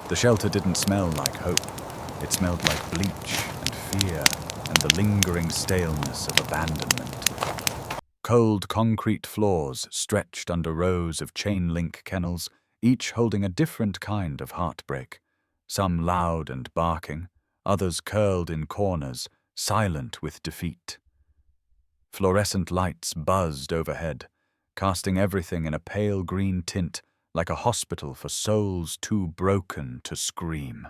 The shelter didn't smell like hope. It smelled like bleach and fear and the lingering staleness of abandonment. Cold concrete floors stretched under rows of chain-link kennels, each holding a different kind of heartbreak. Some loud and barking, others curled in corners, silent with defeat. Fluorescent lights buzzed overhead, casting everything in a pale green tint like a hospital for souls too broken to scream.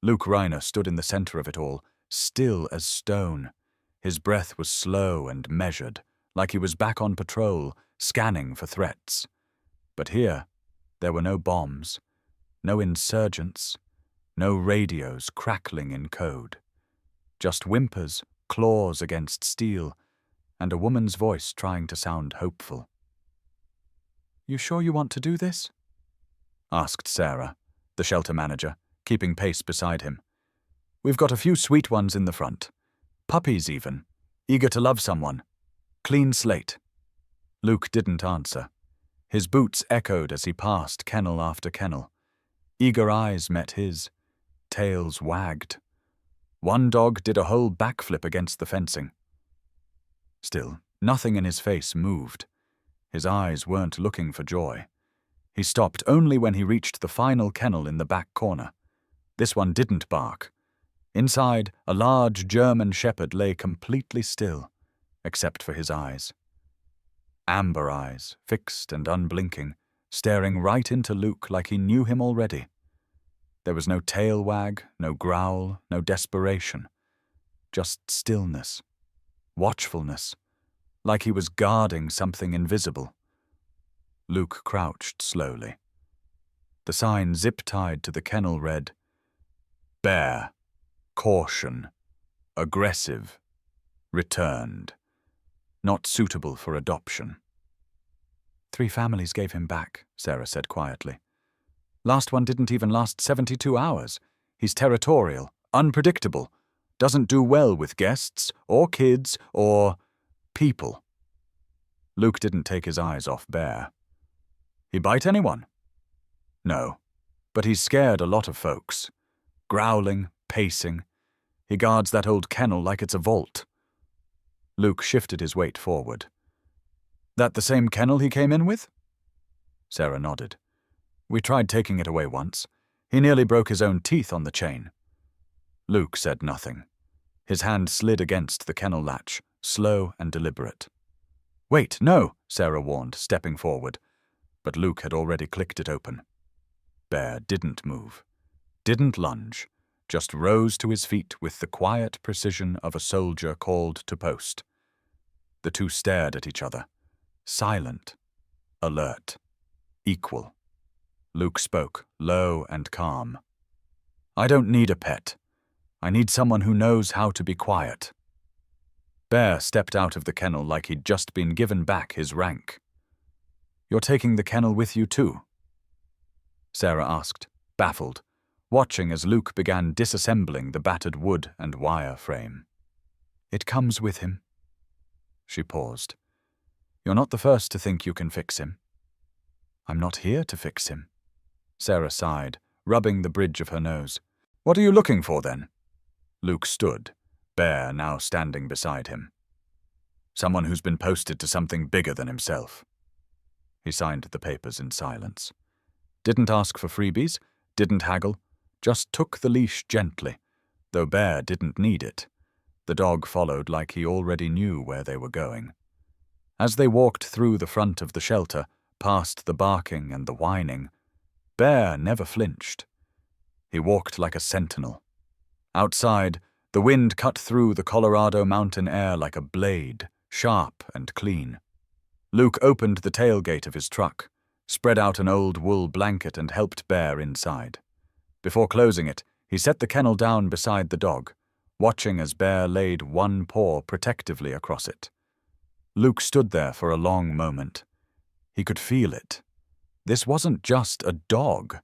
Luke Reiner stood in the center of it all, still as stone. His breath was slow and measured, like he was back on patrol, scanning for threats. But here, there were no bombs, no insurgents, no radios crackling in code. Just whimpers, claws against steel, and a woman's voice trying to sound hopeful. "You sure you want to do this?" asked Sarah, the shelter manager, keeping pace beside him. "We've got a few sweet ones in the front. Puppies even, eager to love someone. Clean slate." Luke didn't answer. His boots echoed as he passed kennel after kennel. Eager eyes met his. Tails wagged. One dog did a whole backflip against the fencing. Still, nothing in his face moved. His eyes weren't looking for joy. He stopped only when he reached the final kennel in the back corner. This one didn't bark. Inside, a large German shepherd lay completely still, except for his eyes. Amber eyes, fixed and unblinking, staring right into Luke like he knew him already. There was no tail wag, no growl, no desperation. Just stillness. Watchfulness, like he was guarding something invisible. Luke crouched slowly. The sign zip-tied to the kennel read, "Bear, caution, aggressive, returned, not suitable for adoption." 3 families gave him back, Sarah said quietly. "Last one didn't even last 72 hours. He's territorial, unpredictable, doesn't do well with guests, or kids, or people." Luke didn't take his eyes off Bear. "He bite anyone?" "No, but he's scared a lot of folks. Growling, pacing. He guards that old kennel like it's a vault." Luke shifted his weight forward. "That the same kennel he came in with?" Sarah nodded. "We tried taking it away once. He nearly broke his own teeth on the chain." Luke said nothing. His hand slid against the kennel latch, slow and deliberate. "Wait, no," Sarah warned, stepping forward. But Luke had already clicked it open. Bear didn't move, didn't lunge, just rose to his feet with the quiet precision of a soldier called to post. The two stared at each other, silent, alert, equal. Luke spoke, low and calm. "I don't need a pet. I need someone who knows how to be quiet." Bear stepped out of the kennel like he'd just been given back his rank. "You're taking the kennel with you too?" Sarah asked, baffled, watching as Luke began disassembling the battered wood and wire frame. "It comes with him." She paused. "You're not the first to think you can fix him." "I'm not here to fix him." Sarah sighed, rubbing the bridge of her nose. "What are you looking for, then?" Luke stood, Bear now standing beside him. "Someone who's been posted to something bigger than himself." He signed the papers in silence. Didn't ask for freebies, didn't haggle, just took the leash gently, though Bear didn't need it. The dog followed like he already knew where they were going. As they walked through the front of the shelter, past the barking and the whining, Bear never flinched. He walked like a sentinel. Outside, the wind cut through the Colorado mountain air like a blade, sharp and clean. Luke opened the tailgate of his truck, spread out an old wool blanket and helped Bear inside. Before closing it, he set the kennel down beside the dog, watching as Bear laid one paw protectively across it. Luke stood there for a long moment. He could feel it. This wasn't just a dog.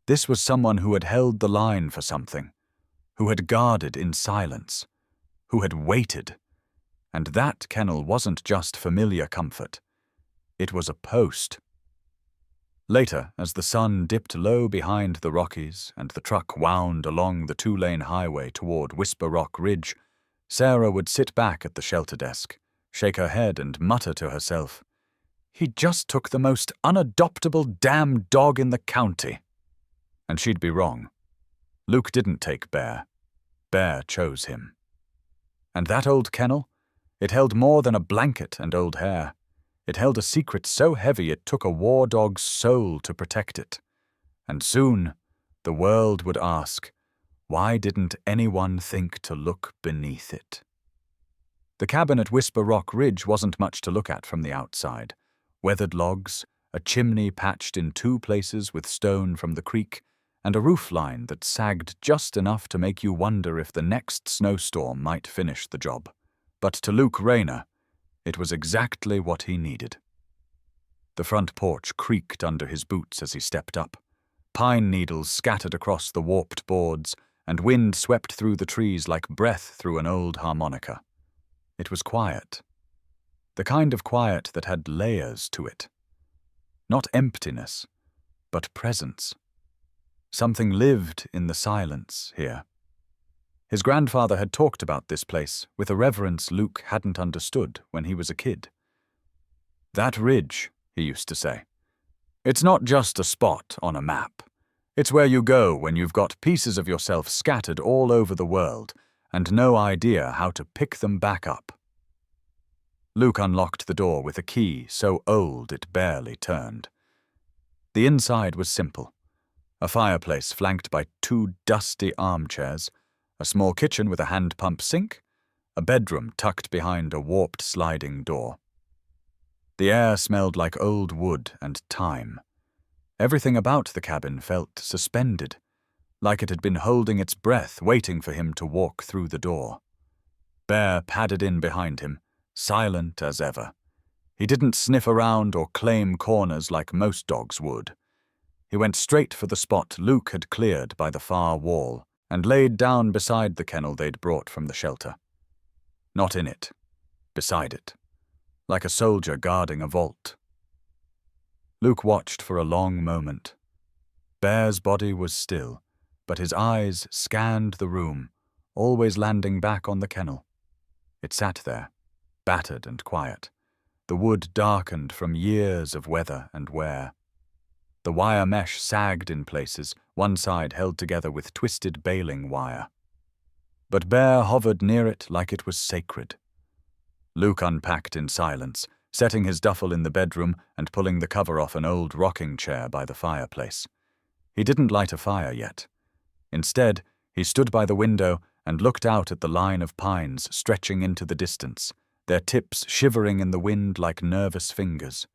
This was someone who had held the line for something, who had guarded in silence, who had waited. And that kennel wasn't just familiar comfort. It was a post. Later, as the sun dipped low behind the Rockies and the truck wound along the two-lane highway toward Whisper Rock Ridge, Sarah would sit back at the shelter desk, shake her head and mutter to herself, "He just took the most unadoptable damn dog in the county." And she'd be wrong. Luke didn't take Bear. Bear chose him. And that old kennel? It held more than a blanket and old hair. It held a secret so heavy it took a war dog's soul to protect it. And soon, the world would ask, why didn't anyone think to look beneath it? The cabin at Whisper Rock Ridge wasn't much to look at from the outside. Weathered logs, a chimney patched in two places with stone from the creek, and a roofline that sagged just enough to make you wonder if the next snowstorm might finish the job. But to Luke Rayner, it was exactly what he needed. The front porch creaked under his boots as he stepped up. Pine needles scattered across the warped boards, and wind swept through the trees like breath through an old harmonica. It was quiet. The kind of quiet that had layers to it. Not emptiness, but presence. Something lived in the silence here. His grandfather had talked about this place with a reverence Luke hadn't understood when he was a kid. "That ridge," he used to say. "It's not just a spot on a map. It's where you go when you've got pieces of yourself scattered all over the world and no idea how to pick them back up." Luke unlocked the door with a key so old it barely turned. The inside was simple. A fireplace flanked by two dusty armchairs, a small kitchen with a hand-pump sink, a bedroom tucked behind a warped sliding door. The air smelled like old wood and time. Everything about the cabin felt suspended, like it had been holding its breath waiting for him to walk through the door. Bear padded in behind him, silent as ever. He didn't sniff around or claim corners like most dogs would. He went straight for the spot Luke had cleared by the far wall and laid down beside the kennel they'd brought from the shelter. Not in it, beside it, like a soldier guarding a vault. Luke watched for a long moment. Bear's body was still, but his eyes scanned the room, always landing back on the kennel. It sat there, battered and quiet, the wood darkened from years of weather and wear. The wire mesh sagged in places, one side held together with twisted baling wire. But Bear hovered near it like it was sacred. Luke unpacked in silence, setting his duffel in the bedroom and pulling the cover off an old rocking chair by the fireplace. He didn't light a fire yet. Instead, he stood by the window and looked out at the line of pines stretching into the distance, their tips shivering in the wind like nervous fingers.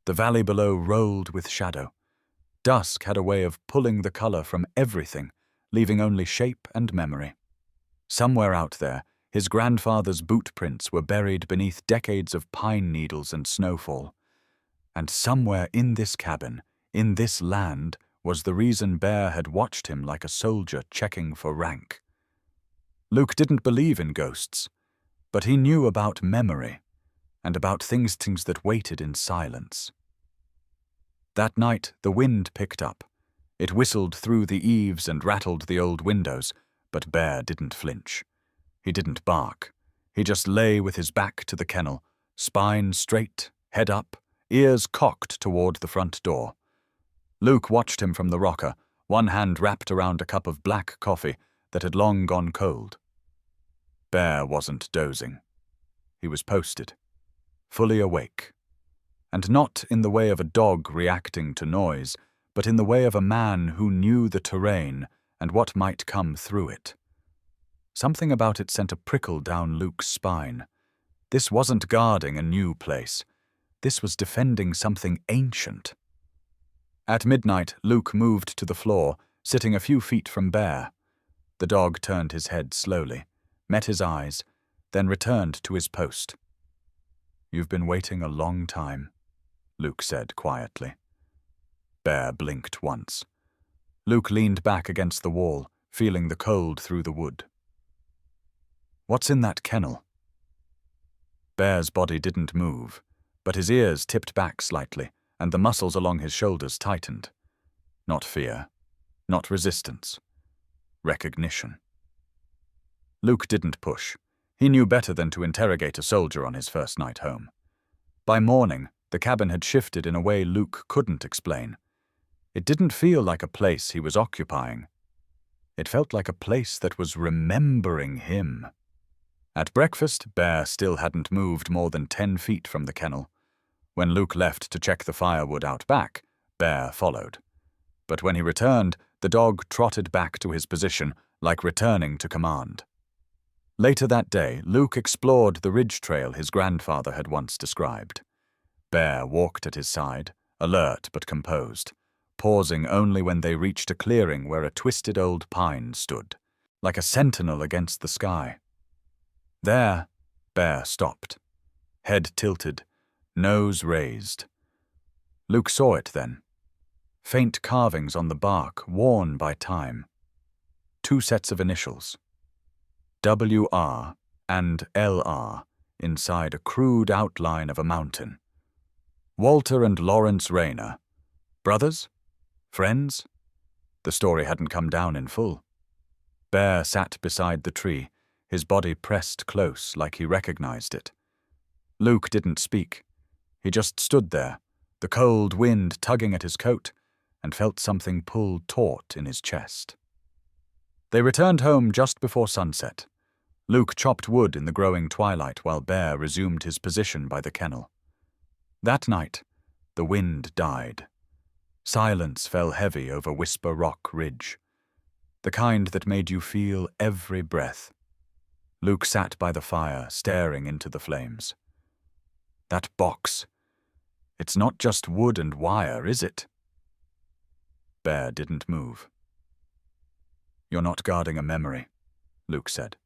The valley below rolled with shadow. Dusk had a way of pulling the color from everything, leaving only shape and memory. Somewhere out there, his grandfather's boot prints were buried beneath decades of pine needles and snowfall. And somewhere in this cabin, in this land, was the reason Bear had watched him like a soldier checking for rank. Luke didn't believe in ghosts, but he knew about memory and about things that waited in silence. That night, the wind picked up. It whistled through the eaves and rattled the old windows, but Bear didn't flinch. He didn't bark. He just lay with his back to the kennel, spine straight, head up, ears cocked toward the front door. Luke watched him from the rocker, one hand wrapped around a cup of black coffee that had long gone cold. Bear wasn't dozing. He was posted, fully awake. And not in the way of a dog reacting to noise, but in the way of a man who knew the terrain and what might come through it. Something about it sent a prickle down Luke's spine. This wasn't guarding a new place. This was defending something ancient. At midnight, Luke moved to the floor, sitting a few feet from Bear. The dog turned his head slowly, met his eyes, then returned to his post. "You've been waiting a long time," Luke said quietly. Bear blinked once. Luke leaned back against the wall, feeling the cold through the wood. "What's in that kennel?" Bear's body didn't move, but his ears tipped back slightly, and the muscles along his shoulders tightened. Not fear, not resistance. Recognition. Luke didn't push. He knew better than to interrogate a soldier on his first night home. By morning, the cabin had shifted in a way Luke couldn't explain. It didn't feel like a place he was occupying. It felt like a place that was remembering him. At breakfast, Bear still hadn't moved more than 10 feet from the kennel. When Luke left to check the firewood out back, Bear followed. But when he returned, the dog trotted back to his position, like returning to command. Later that day, Luke explored the ridge trail his grandfather had once described. Bear walked at his side, alert but composed, pausing only when they reached a clearing where a twisted old pine stood, like a sentinel against the sky. There, Bear stopped, head tilted, nose raised. Luke saw it then. Faint carvings on the bark, worn by time. 2 sets of initials. WR and LR inside a crude outline of a mountain. Walter and Lawrence Rayner. Brothers? Friends? The story hadn't come down in full. Bear sat beside the tree, his body pressed close like he recognized it. Luke didn't speak. He just stood there, the cold wind tugging at his coat, and felt something pull taut in his chest. They returned home just before sunset. Luke chopped wood in the growing twilight while Bear resumed his position by the kennel. That night, the wind died. Silence fell heavy over Whisper Rock Ridge, the kind that made you feel every breath. Luke sat by the fire, staring into the flames. That box. It's not just wood and wire, is it? Bear didn't move. You're not guarding a memory, Luke said.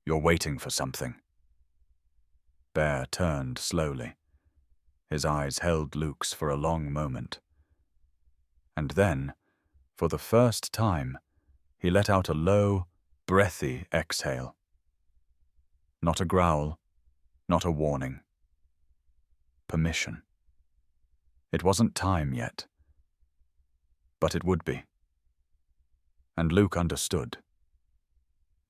You're waiting for something. Bear turned slowly. His eyes held Luke's for a long moment. And then, for the first time, he let out a low, breathy exhale. Not a growl, not a warning. Permission. It wasn't time yet. But it would be. And Luke understood.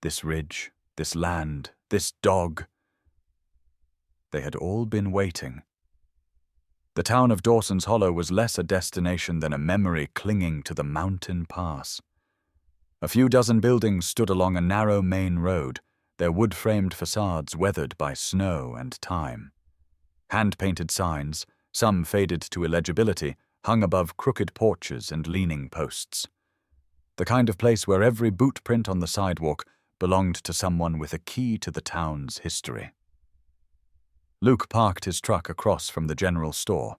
This ridge, this land, this dog. They had all been waiting. The town of Dawson's Hollow was less a destination than a memory clinging to the mountain pass. A few dozen buildings stood along a narrow main road, their wood-framed facades weathered by snow and time. Hand-painted signs, some faded to illegibility, hung above crooked porches and leaning posts. The kind of place where every boot print on the sidewalk belonged to someone with a key to the town's history. Luke parked his truck across from the general store.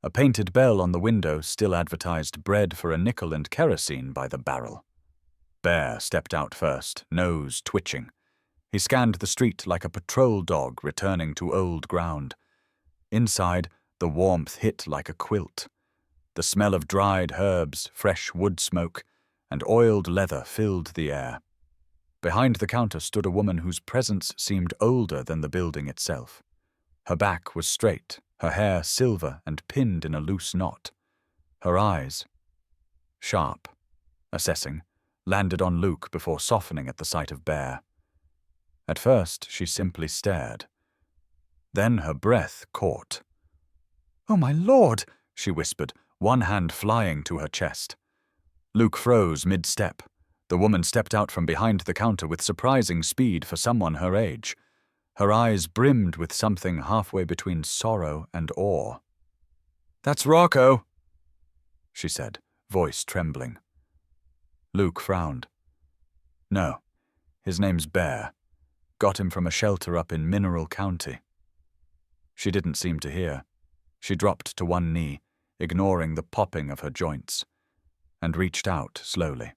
A painted bell on the window still advertised bread for a nickel and kerosene by the barrel. Bear stepped out first, nose twitching. He scanned the street like a patrol dog returning to old ground. Inside, the warmth hit like a quilt. The smell of dried herbs, fresh wood smoke, and oiled leather filled the air. Behind the counter stood a woman whose presence seemed older than the building itself. Her back was straight, her hair silver and pinned in a loose knot. Her eyes, sharp, assessing, landed on Luke before softening at the sight of Bear. At first, she simply stared. Then her breath caught. "Oh, my lord," she whispered, one hand flying to her chest. Luke froze mid-step. The woman stepped out from behind the counter with surprising speed for someone her age. Her eyes brimmed with something halfway between sorrow and awe. "That's Rocco," she said, voice trembling. Luke frowned. "No, his name's Bear. Got him from a shelter up in Mineral County." She didn't seem to hear. She dropped to one knee, ignoring the popping of her joints, and reached out slowly.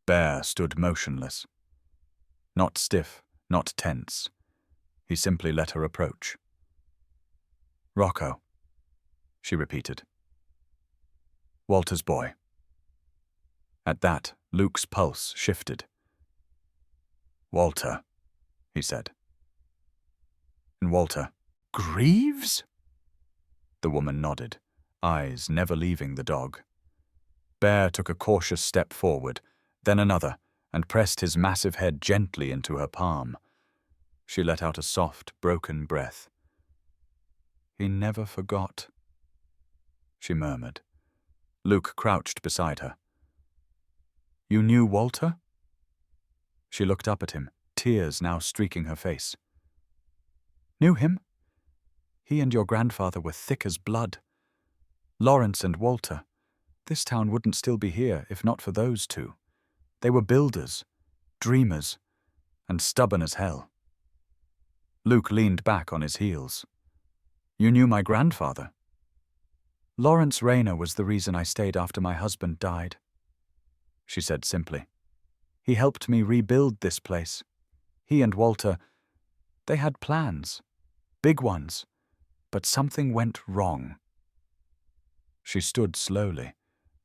Bear stood motionless. Not stiff, not tense. He simply let her approach. "Rocco," she repeated. "Walter's boy." At that, Luke's pulse shifted. "Walter," he said. "And Walter, Greaves?" The woman nodded, eyes never leaving the dog. Bear took a cautious step forward, then another, and pressed his massive head gently into her palm. She let out a soft, broken breath. "He never forgot," she murmured. Luke crouched beside her. "You knew Walter?" She looked up at him, tears now streaking her face. "Knew him? He and your grandfather were thick as blood. Lawrence and Walter. This town wouldn't still be here if not for those two. They were builders, dreamers, and stubborn as hell." Luke leaned back on his heels. "You knew my grandfather?" "Lawrence Rayner was the reason I stayed after my husband died," she said simply. "He helped me rebuild this place. He and Walter, they had plans, big ones, but something went wrong." She stood slowly,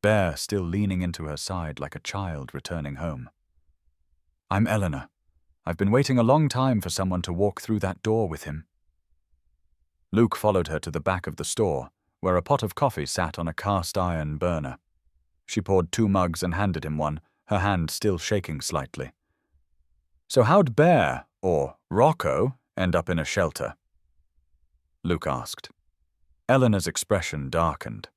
Bear still leaning into her side like a child returning home. "I'm Eleanor. I've been waiting a long time for someone to walk through that door with him." Luke followed her to the back of the store, where a pot of coffee sat on a cast-iron burner. She poured 2 mugs and handed him one, her hand still shaking slightly. "So how'd Bear, or Rocco, end up in a shelter?" Luke asked. Eleanor's expression darkened.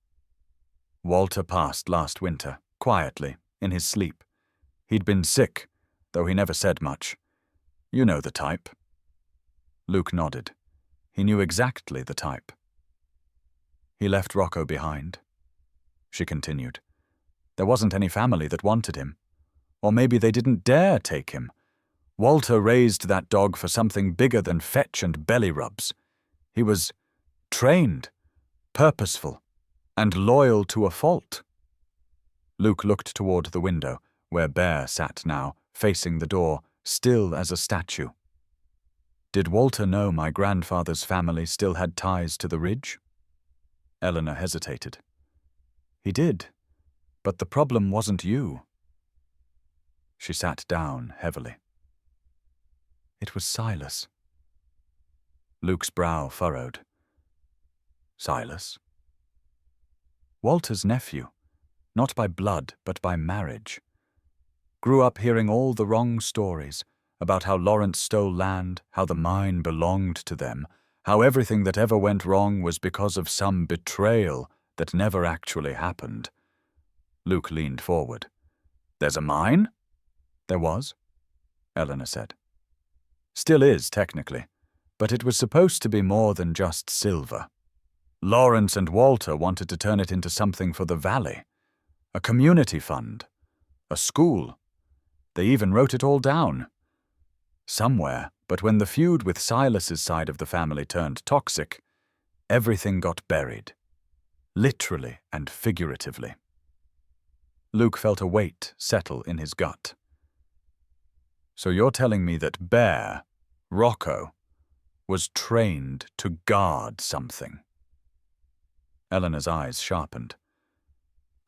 "Walter passed last winter, quietly, in his sleep. He'd been sick, though he never said much. You know the type." Luke nodded. He knew exactly the type. "He left Rocco behind," she continued. "There wasn't any family that wanted him. Or maybe they didn't dare take him. Walter raised that dog for something bigger than fetch and belly rubs. He was trained, purposeful, and loyal to a fault." Luke looked toward the window, where Bear sat now, facing the door, still as a statue. "Did Walter know my grandfather's family still had ties to the ridge?" Eleanor hesitated. "He did, but the problem wasn't you." She sat down heavily. "It was Silas." Luke's brow furrowed. "Silas?" "Walter's nephew, not by blood but by marriage. Grew up hearing all the wrong stories about how Lawrence stole land, how the mine belonged to them, how everything that ever went wrong was because of some betrayal that never actually happened." Luke leaned forward. "There's a mine?" "There was," Eleanor said. "Still is, technically, but it was supposed to be more than just silver. Lawrence and Walter wanted to turn it into something for the valley. A community fund. A school. They even wrote it all down. Somewhere, but when the feud with Silas's side of the family turned toxic, everything got buried. Literally and figuratively." Luke felt a weight settle in his gut. "So you're telling me that Bear, Rocco, was trained to guard something?" Eleanor's eyes sharpened.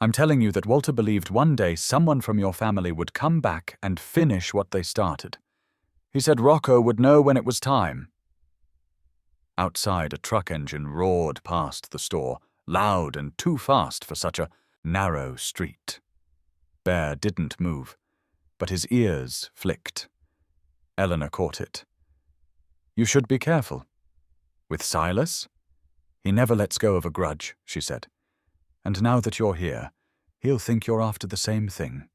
"I'm telling you that Walter believed one day someone from your family would come back and finish what they started. He said Rocco would know when it was time." Outside, a truck engine roared past the store, loud and too fast for such a narrow street. Bear didn't move, but his ears flicked. Eleanor caught it. "You should be careful. With Silas? He never lets go of a grudge," she said. "And now that you're here, he'll think you're after the same thing."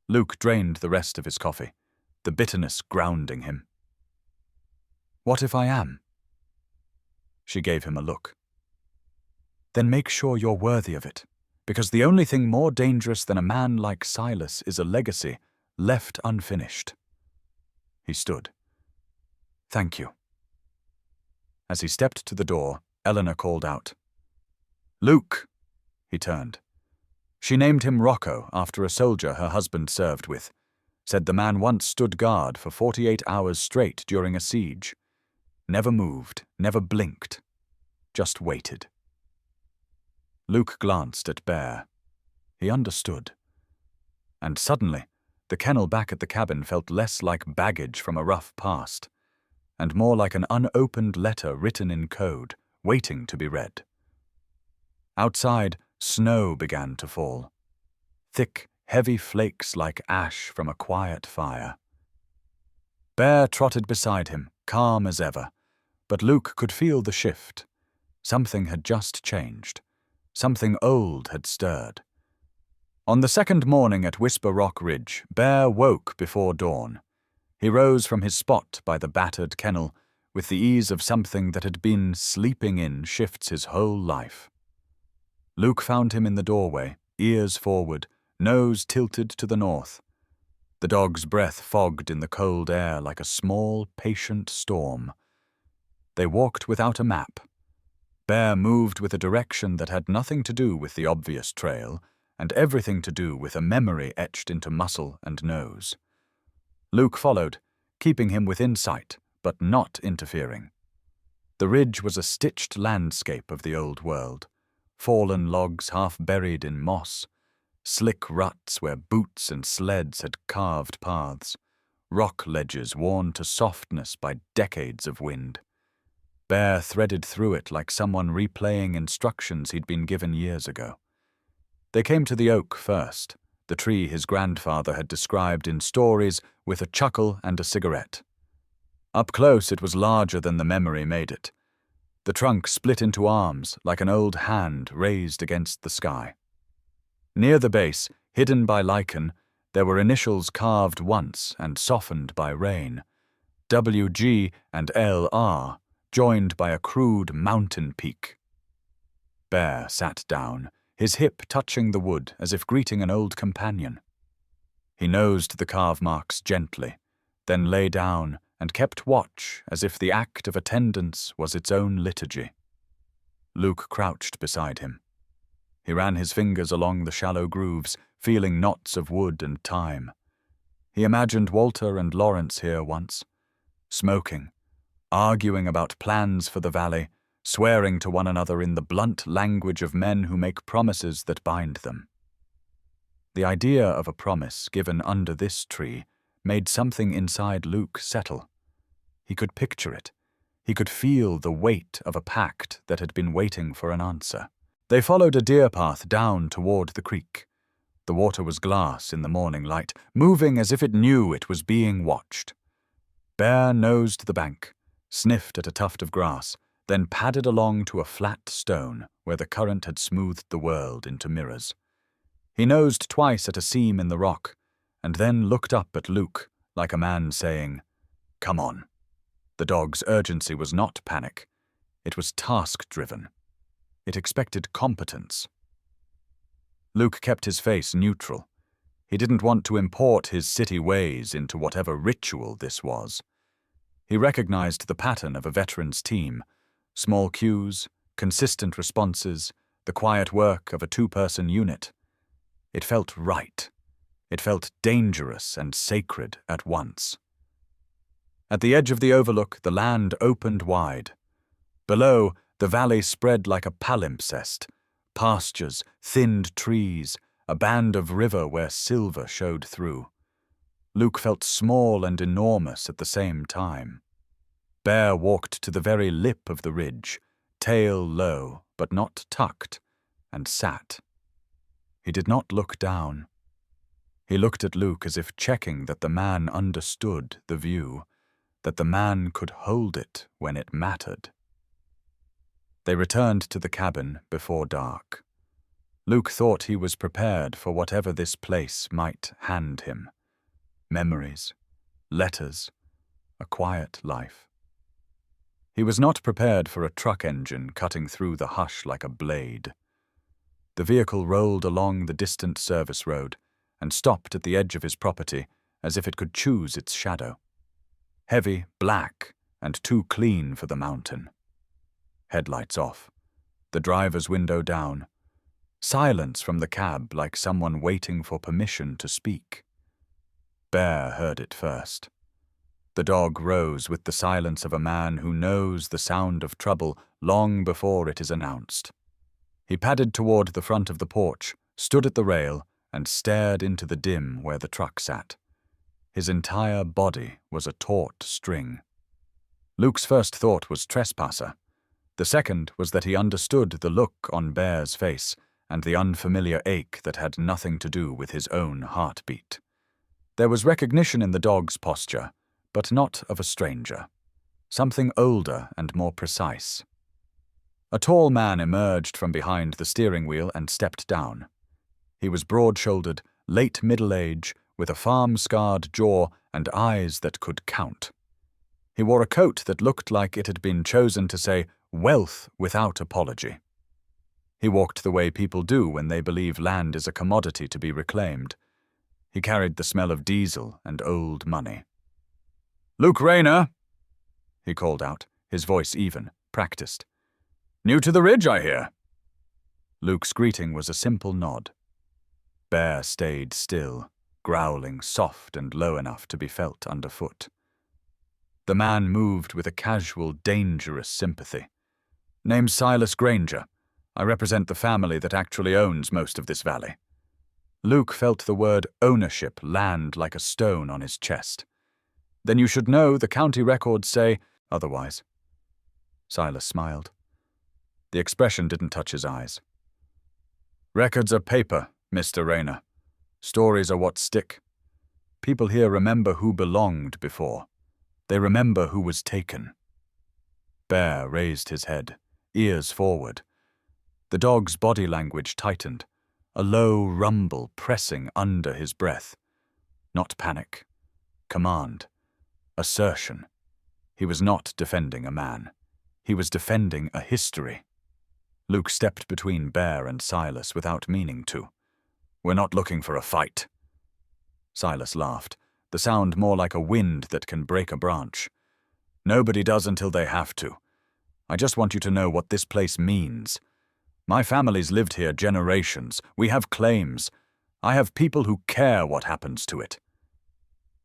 Luke drained the rest of his coffee, the bitterness grounding him. "What if I am?" She gave him a look. "Then make sure you're worthy of it, because the only thing more dangerous than a man like Silas is a legacy left unfinished." He stood. "Thank you." As he stepped to the door, Eleanor called out. "Luke!" He turned. She named him Rocco after a soldier her husband served with. Said the man once stood guard for 48 hours straight during a siege. Never moved, never blinked. Just waited. Luke glanced at Bear. He understood. And suddenly, the kennel back at the cabin felt less like baggage from a rough past, and more like an unopened letter written in code, waiting to be read. Outside, snow began to fall. Thick, heavy flakes like ash from a quiet fire. Bear trotted beside him, calm as ever, but Luke could feel the shift. Something had just changed. Something old had stirred. On the second morning at Whisper Rock Ridge, Bear woke before dawn. He rose from his spot by the battered kennel with the ease of something that had been sleeping in shifts his whole life. Luke found him in the doorway, ears forward, nose tilted to the north. The dog's breath fogged in the cold air like a small, patient storm. They walked without a map. Bear moved with a direction that had nothing to do with the obvious trail, and everything to do with a memory etched into muscle and nose. Luke followed, keeping him within sight, but not interfering. The ridge was a stitched landscape of the old world, fallen logs half buried in moss, slick ruts where boots and sleds had carved paths, rock ledges worn to softness by decades of wind. Bear threaded through it like someone replaying instructions he'd been given years ago. They came to the oak first, the tree his grandfather had described in stories with a chuckle and a cigarette. Up close it was larger than the memory made it. The trunk split into arms like an old hand raised against the sky. Near the base, hidden by lichen, there were initials carved once and softened by rain. WG and LR, joined by a crude mountain peak. Bear sat down, his hip touching the wood as if greeting an old companion. He nosed the carve marks gently, then lay down and kept watch as if the act of attendance was its own liturgy. Luke crouched beside him. He ran his fingers along the shallow grooves, feeling knots of wood and time. He imagined Walter and Lawrence here once, smoking, arguing about plans for the valley, swearing to one another in the blunt language of men who make promises that bind them. The idea of a promise given under this tree made something inside Luke settle. He could picture it. He could feel the weight of a pact that had been waiting for an answer. They followed a deer path down toward the creek. The water was glass in the morning light, moving as if it knew it was being watched. Bear nosed the bank, sniffed at a tuft of grass, then padded along to a flat stone where the current had smoothed the world into mirrors. He nosed twice at a seam in the rock, and then looked up at Luke like a man saying, "Come on." The dog's urgency was not panic. It was task-driven. It expected competence. Luke kept his face neutral. He didn't want to import his city ways into whatever ritual this was. He recognized the pattern of a veteran's team: small cues, consistent responses, the quiet work of a two-person unit. It felt right. It felt dangerous and sacred at once. At the edge of the overlook, the land opened wide. Below, the valley spread like a palimpsest: pastures, thinned trees, a band of river where silver showed through. Luke felt small and enormous at the same time. Bear walked to the very lip of the ridge, tail low, but not tucked, and sat. He did not look down. He looked at Luke as if checking that the man understood the view, that the man could hold it when it mattered. They returned to the cabin before dark. Luke thought he was prepared for whatever this place might hand him. Memories, letters, a quiet life. He was not prepared for a truck engine cutting through the hush like a blade. The vehicle rolled along the distant service road and stopped at the edge of his property as if it could choose its shadow. Heavy, black, and too clean for the mountain. Headlights off, the driver's window down. Silence from the cab like someone waiting for permission to speak. Bear heard it first. The dog rose with the silence of a man who knows the sound of trouble long before it is announced. He padded toward the front of the porch, stood at the rail, and stared into the dim where the truck sat. His entire body was a taut string. Luke's first thought was trespasser. The second was that he understood the look on Bear's face and the unfamiliar ache that had nothing to do with his own heartbeat. There was recognition in the dog's posture, but not of a stranger. Something older and more precise. A tall man emerged from behind the steering wheel and stepped down. He was broad-shouldered, late middle age, with a farm-scarred jaw and eyes that could count. He wore a coat that looked like it had been chosen to say wealth without apology. He walked the way people do when they believe land is a commodity to be reclaimed. He carried the smell of diesel and old money. "Luke Rayner," he called out, his voice even, practiced. "New to the ridge, I hear." Luke's greeting was a simple nod. Bear stayed still, growling soft and low enough to be felt underfoot. The man moved with a casual, dangerous sympathy. "Name's Silas Granger. I represent the family that actually owns most of this valley." Luke felt the word ownership land like a stone on his chest. "Then you should know the county records say otherwise." Silas smiled. The expression didn't touch his eyes. "Records are paper, Mr. Rayner. Stories are what stick. People here remember who belonged before. They remember who was taken." Bear raised his head, ears forward. The dog's body language tightened, a low rumble pressing under his breath. Not panic. Command. Assertion. He was not defending a man. He was defending a history. Luke stepped between Bear and Silas without meaning to. "We're not looking for a fight." Silas laughed, the sound more like a wind that can break a branch. "Nobody does until they have to. I just want you to know what this place means. My family's lived here generations. We have claims. I have people who care what happens to it."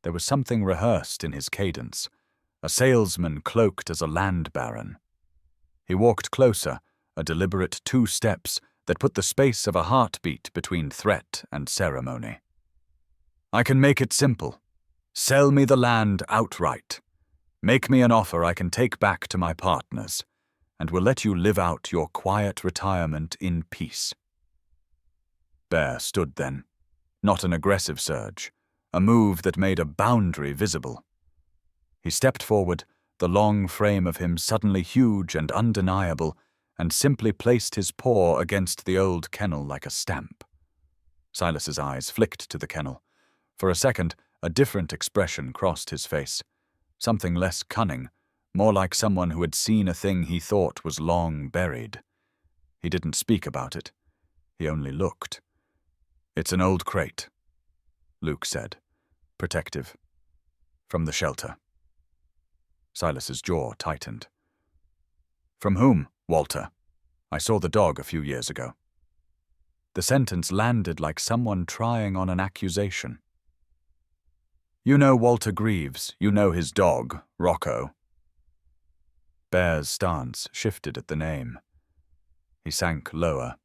There was something rehearsed in his cadence, a salesman cloaked as a land baron. He walked closer, a deliberate 2 steps that put the space of a heartbeat between threat and ceremony. "I can make it simple. Sell me the land outright. Make me an offer I can take back to my partners, and will let you live out your quiet retirement in peace." Bear stood then, not an aggressive surge, a move that made a boundary visible. He stepped forward, the long frame of him suddenly huge and undeniable, and simply placed his paw against the old kennel like a stamp. Silas's eyes flicked to the kennel. For a second, a different expression crossed his face, something less cunning, more like someone who had seen a thing he thought was long buried. He didn't speak about it. He only looked. "It's an old crate," Luke said, protective. "From the shelter." Silas's jaw tightened. "From whom, Walter? I saw the dog a few years ago." The sentence landed like someone trying on an accusation. "You know Walter Greaves. You know his dog, Rocco." Bear's stance shifted at the name. He sank lower.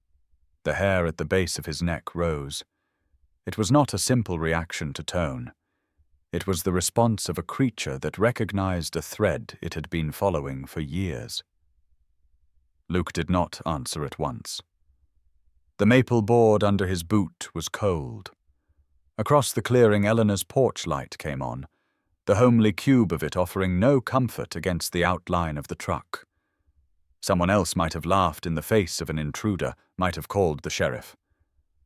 The hair at the base of his neck rose. It was not a simple reaction to tone. It was the response of a creature that recognized a thread it had been following for years. Luke did not answer at once. The maple board under his boot was cold. Across the clearing, Eleanor's porch light came on, the homely cube of it offering no comfort against the outline of the truck. Someone else might have laughed in the face of an intruder, might have called the sheriff.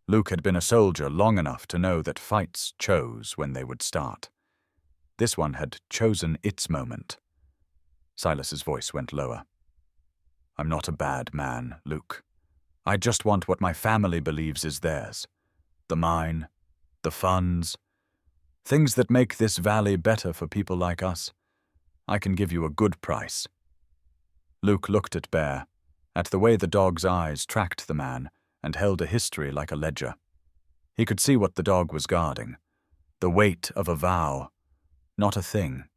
Luke had been a soldier long enough to know that fights chose when they would start. This one had chosen its moment. Silas's voice went lower. "I'm not a bad man, Luke. I just want what my family believes is theirs. The mine, the funds, things that make this valley better for people like us. I can give you a good price." Luke looked at Bear, at the way the dog's eyes tracked the man, and held a history like a ledger. He could see what the dog was guarding. The weight of a vow, not a thing.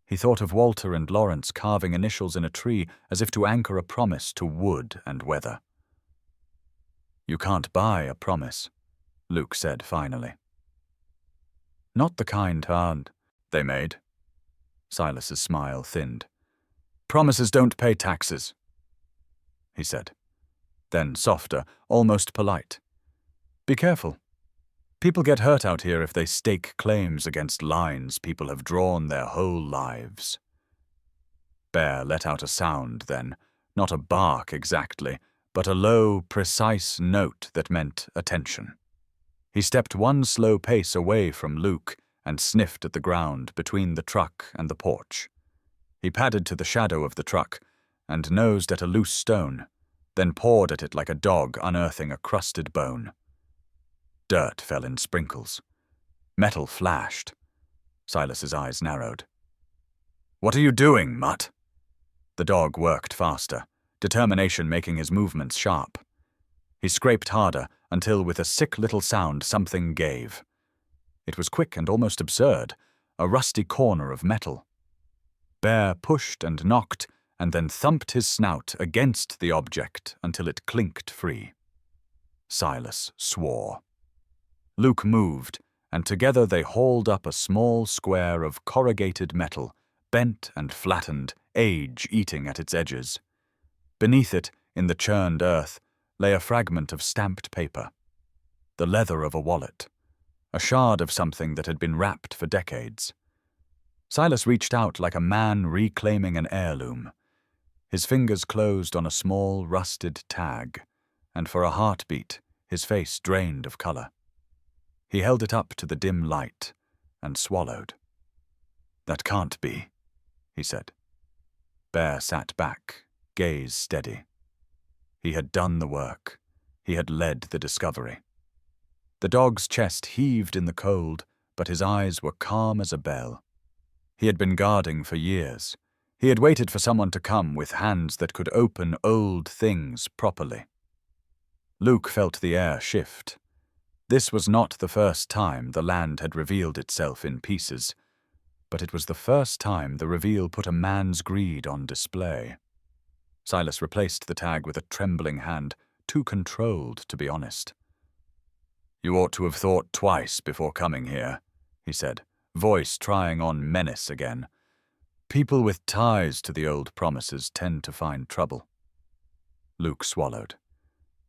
He thought of Walter and Lawrence carving initials in a tree as if to anchor a promise to wood and weather. "You can't buy a promise," Luke said finally. "Not the kind, they made." Silas's smile thinned. "Promises don't pay taxes. he said. Then softer, almost polite. Be careful. People get hurt out here if they stake claims against lines people have drawn their whole lives. Bear let out a sound then, not a bark exactly, but a low, precise note that meant attention. He stepped one slow pace away from Luke and sniffed at the ground between the truck and the porch. He padded to the shadow of the truck and nosed at a loose stone, then pawed at it like a dog unearthing a crusted bone. Dirt fell in sprinkles. Metal flashed. Silas's eyes narrowed. What are you doing, Mutt? The dog worked faster, determination making his movements sharp. He scraped harder until, with a sick little sound, something gave. It was quick and almost absurd, a rusty corner of metal. Bear pushed and knocked, and then thumped his snout against the object until it clinked free. Silas swore. Luke moved, and together they hauled up a small square of corrugated metal, bent and flattened, age eating at its edges. Beneath it, in the churned earth, lay a fragment of stamped paper. The leather of a wallet. A shard of something that had been wrapped for decades. Silas reached out like a man reclaiming an heirloom. His fingers closed on a small, rusted tag, and for a heartbeat, his face drained of color. He held it up to the dim light and swallowed. That can't be, he said. Bear sat back, gaze steady. He had done the work. He had led the discovery. The dog's chest heaved in the cold, but his eyes were calm as a bell. He had been guarding for years. He had waited for someone to come with hands that could open old things properly. Luke felt the air shift. This was not the first time the land had revealed itself in pieces, but it was the first time the reveal put a man's greed on display. Silas replaced the tag with a trembling hand, too controlled to be honest. You ought to have thought twice before coming here, he said, voice trying on menace again. People with ties to the old promises tend to find trouble. Luke swallowed.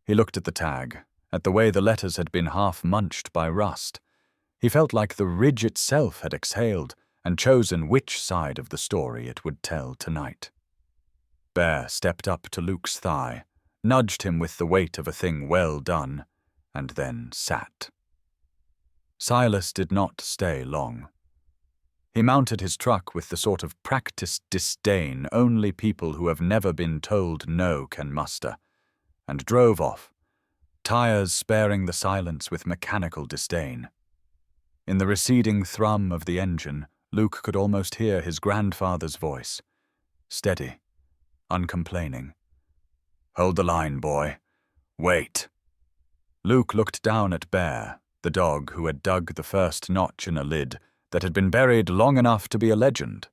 He looked at the tag, at the way the letters had been half munched by rust. He felt like the ridge itself had exhaled and chosen which side of the story it would tell tonight. Bear stepped up to Luke's thigh, nudged him with the weight of a thing well done, and then sat. Silas did not stay long. He mounted his truck with the sort of practiced disdain only people who have never been told no can muster, and drove off, tires sparing the silence with mechanical disdain. In the receding thrum of the engine, Luke could almost hear his grandfather's voice, steady, uncomplaining. Hold the line, boy. Wait. Luke looked down at Bear, the dog who had dug the first notch in a lid that had been buried long enough to be a legend.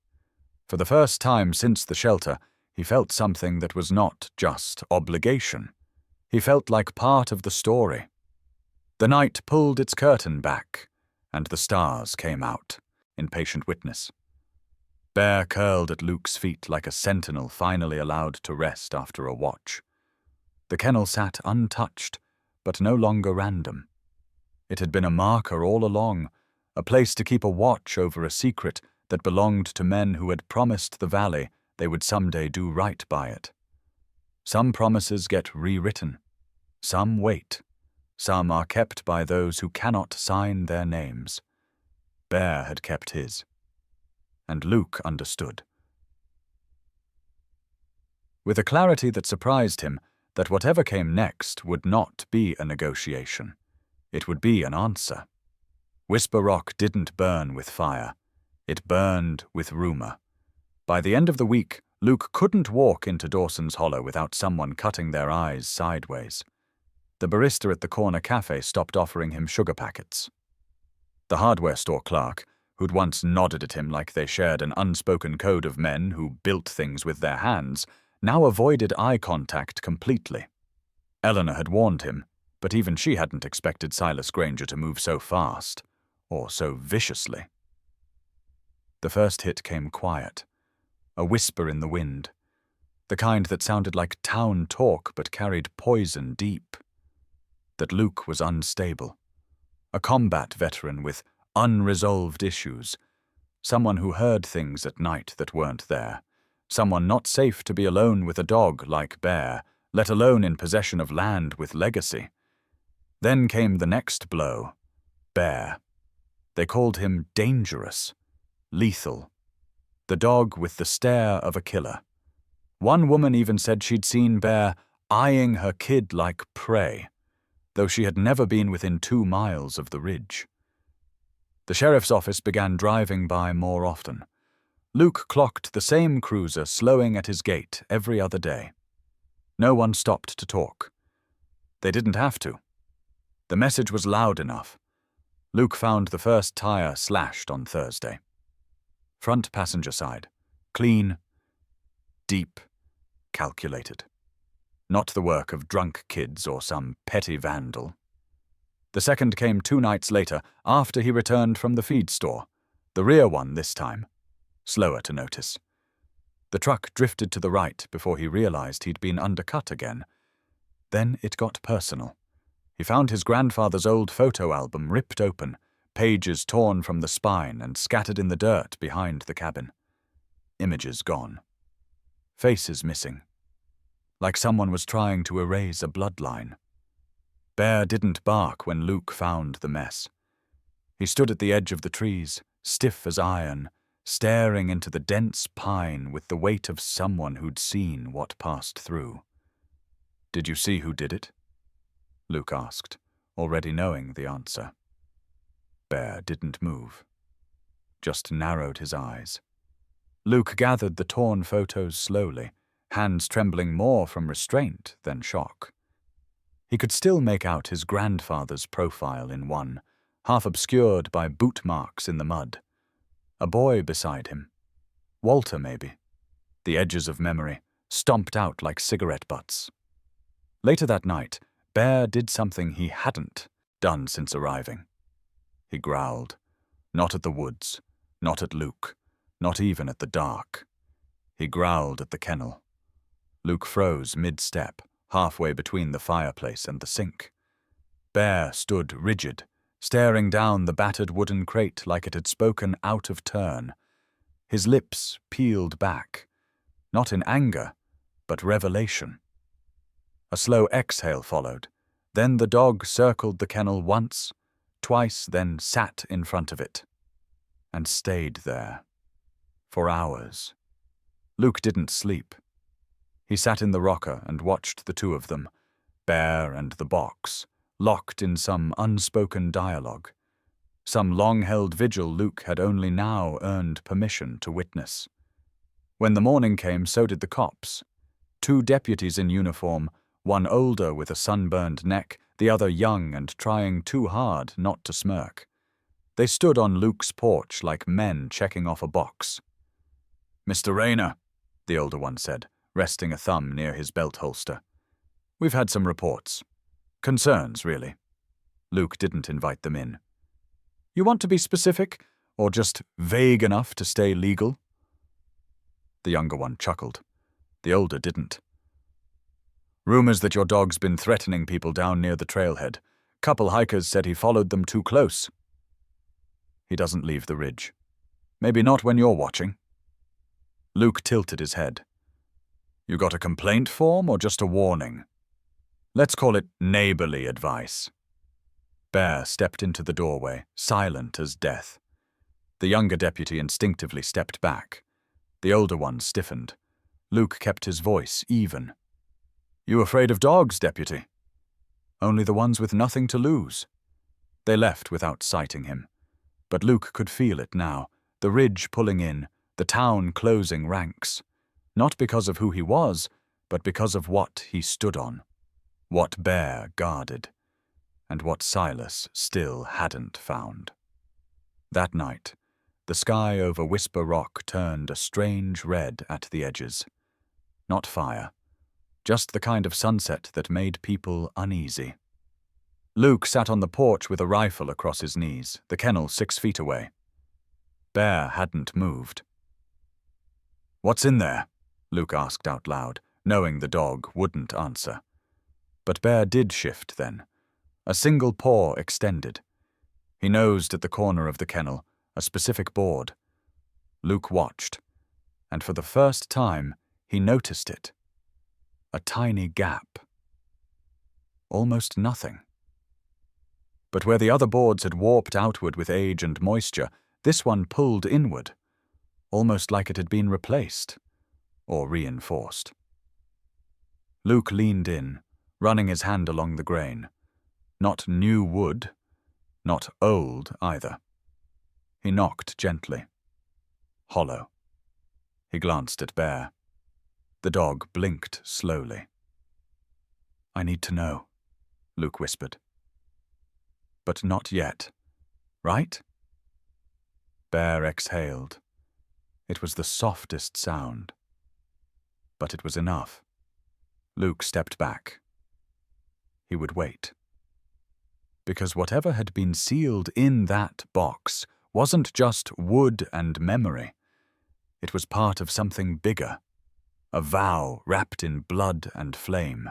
For the first time since the shelter, he felt something that was not just obligation. He felt like part of the story. The night pulled its curtain back, and the stars came out, in patient witness. Bear curled at Luke's feet like a sentinel finally allowed to rest after a watch. The kennel sat untouched, but no longer random. It had been a marker all along, a place to keep a watch over a secret that belonged to men who had promised the valley they would someday do right by it. Some promises get rewritten. Some wait. Some are kept by those who cannot sign their names. Bear had kept his. And Luke understood. With a clarity that surprised him, that whatever came next would not be a negotiation. It would be an answer. Whisper Rock didn't burn with fire. It burned with rumor. By the end of the week, Luke couldn't walk into Dawson's Hollow without someone cutting their eyes sideways. The barista at the corner cafe stopped offering him sugar packets. The hardware store clerk, who'd once nodded at him like they shared an unspoken code of men who built things with their hands, now avoided eye contact completely. Eleanor had warned him, but even she hadn't expected Silas Granger to move so fast, or so viciously. The first hit came quiet, a whisper in the wind. the kind that sounded like town talk but carried poison deep. That Luke was unstable, a combat veteran with unresolved issues, someone who heard things at night that weren't there, someone not safe to be alone with a dog like Bear, let alone in possession of land with legacy. Then came the next blow. Bear. They called him dangerous, lethal, the dog with the stare of a killer. One woman even said she'd seen Bear eyeing her kid like prey, though she had never been within 2 miles of the ridge. The sheriff's office began driving by more often. Luke clocked the same cruiser slowing at his gate every other day. No one stopped to talk. They didn't have to. The message was loud enough. Luke found the first tire slashed on Thursday. Front passenger side. Clean, deep, calculated. Not the work of drunk kids or some petty vandal. The second came 2 nights later, after he returned from the feed store. The rear one this time. Slower to notice. The truck drifted to the right before he realized he'd been undercut again. Then it got personal. He found his grandfather's old photo album ripped open, pages torn from the spine and scattered in the dirt behind the cabin. Images gone. Faces missing. Like someone was trying to erase a bloodline. Bear didn't bark when Luke found the mess. He stood at the edge of the trees, stiff as iron, staring into the dense pine with the weight of someone who'd seen what passed through. "Did you see who did it?" Luke asked, already knowing the answer. Bear didn't move, just narrowed his eyes. Luke gathered the torn photos slowly, hands trembling more from restraint than shock. He could still make out his grandfather's profile in one, half obscured by boot marks in the mud. A boy beside him. Walter, maybe. The edges of memory, stomped out like cigarette butts. Later that night, Bear did something he hadn't done since arriving. He growled. Not at the woods, not at Luke, not even at the dark. He growled at the kennel. Luke froze mid-step, halfway between the fireplace and the sink. Bear stood rigid, staring down the battered wooden crate like it had spoken out of turn. His lips peeled back, not in anger, but revelation. A slow exhale followed. Then the dog circled the kennel once, twice, then sat in front of it. And stayed there. For hours. Luke didn't sleep. He sat in the rocker and watched the two of them, Bear and the box, locked in some unspoken dialogue. Some long-held vigil Luke had only now earned permission to witness. When the morning came, so did the cops. 2 deputies in uniform, one older with a sunburned neck, the other young and trying too hard not to smirk. They stood on Luke's porch like men checking off a box. "Mr. Rayner," the older one said, resting a thumb near his belt holster. "We've had some reports. Concerns, really." Luke didn't invite them in. "You want to be specific, or just vague enough to stay legal?" The younger one chuckled. The older didn't. "Rumors that your dog's been threatening people down near the trailhead. Couple hikers said he followed them too close." "He doesn't leave the ridge. Maybe not when you're watching." Luke tilted his head. "You got a complaint form or just a warning?" "Let's call it neighborly advice." Bear stepped into the doorway, silent as death. The younger deputy instinctively stepped back. The older one stiffened. Luke kept his voice even. "You afraid of dogs, deputy?" "Only the ones with nothing to lose." They left without sighting him. But Luke could feel it now, the ridge pulling in, the town closing ranks. Not because of who he was, but because of what he stood on. What Bear guarded. And what Silas still hadn't found. That night, the sky over Whisper Rock turned a strange red at the edges. Not fire. Just the kind of sunset that made people uneasy. Luke sat on the porch with a rifle across his knees, the kennel 6 feet away. Bear hadn't moved. "What's in there?" Luke asked out loud, knowing the dog wouldn't answer. But Bear did shift then, a single paw extended. He nosed at the corner of the kennel, a specific board. Luke watched, and for the first time he noticed it. A tiny gap. Almost nothing. But where the other boards had warped outward with age and moisture, this one pulled inward, almost like it had been replaced or reinforced. Luke leaned in, running his hand along the grain. Not new wood, not old either. He knocked gently. Hollow. He glanced at Bear. The dog blinked slowly. "I need to know," Luke whispered. "But not yet, right?" Bear exhaled. It was the softest sound. But it was enough. Luke stepped back. He would wait. Because whatever had been sealed in that box wasn't just wood and memory. It was part of something bigger, a vow wrapped in blood and flame.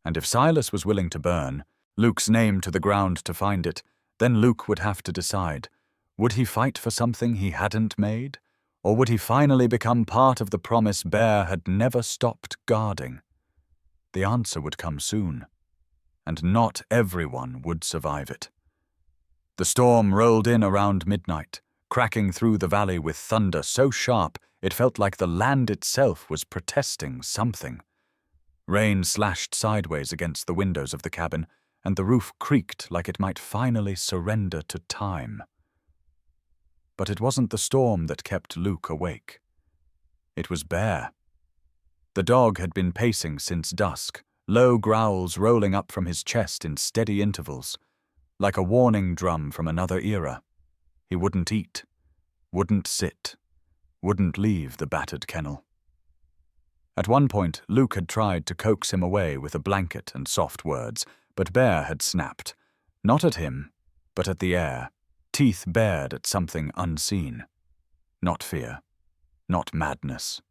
And if Silas was willing to burn Luke's name to the ground to find it, then Luke would have to decide. Would he fight for something he hadn't made? Or would he finally become part of the promise Bear had never stopped guarding? The answer would come soon, and not everyone would survive it. The storm rolled in around midnight, cracking through the valley with thunder so sharp it felt like the land itself was protesting something. Rain slashed sideways against the windows of the cabin, and the roof creaked like it might finally surrender to time. But it wasn't the storm that kept Luke awake. It was Bear. The dog had been pacing since dusk, low growls rolling up from his chest in steady intervals, like a warning drum from another era. He wouldn't eat, wouldn't sit, wouldn't leave the battered kennel. At one point, Luke had tried to coax him away with a blanket and soft words, but Bear had snapped, not at him, but at the air, teeth bared at something unseen. Not fear, not madness,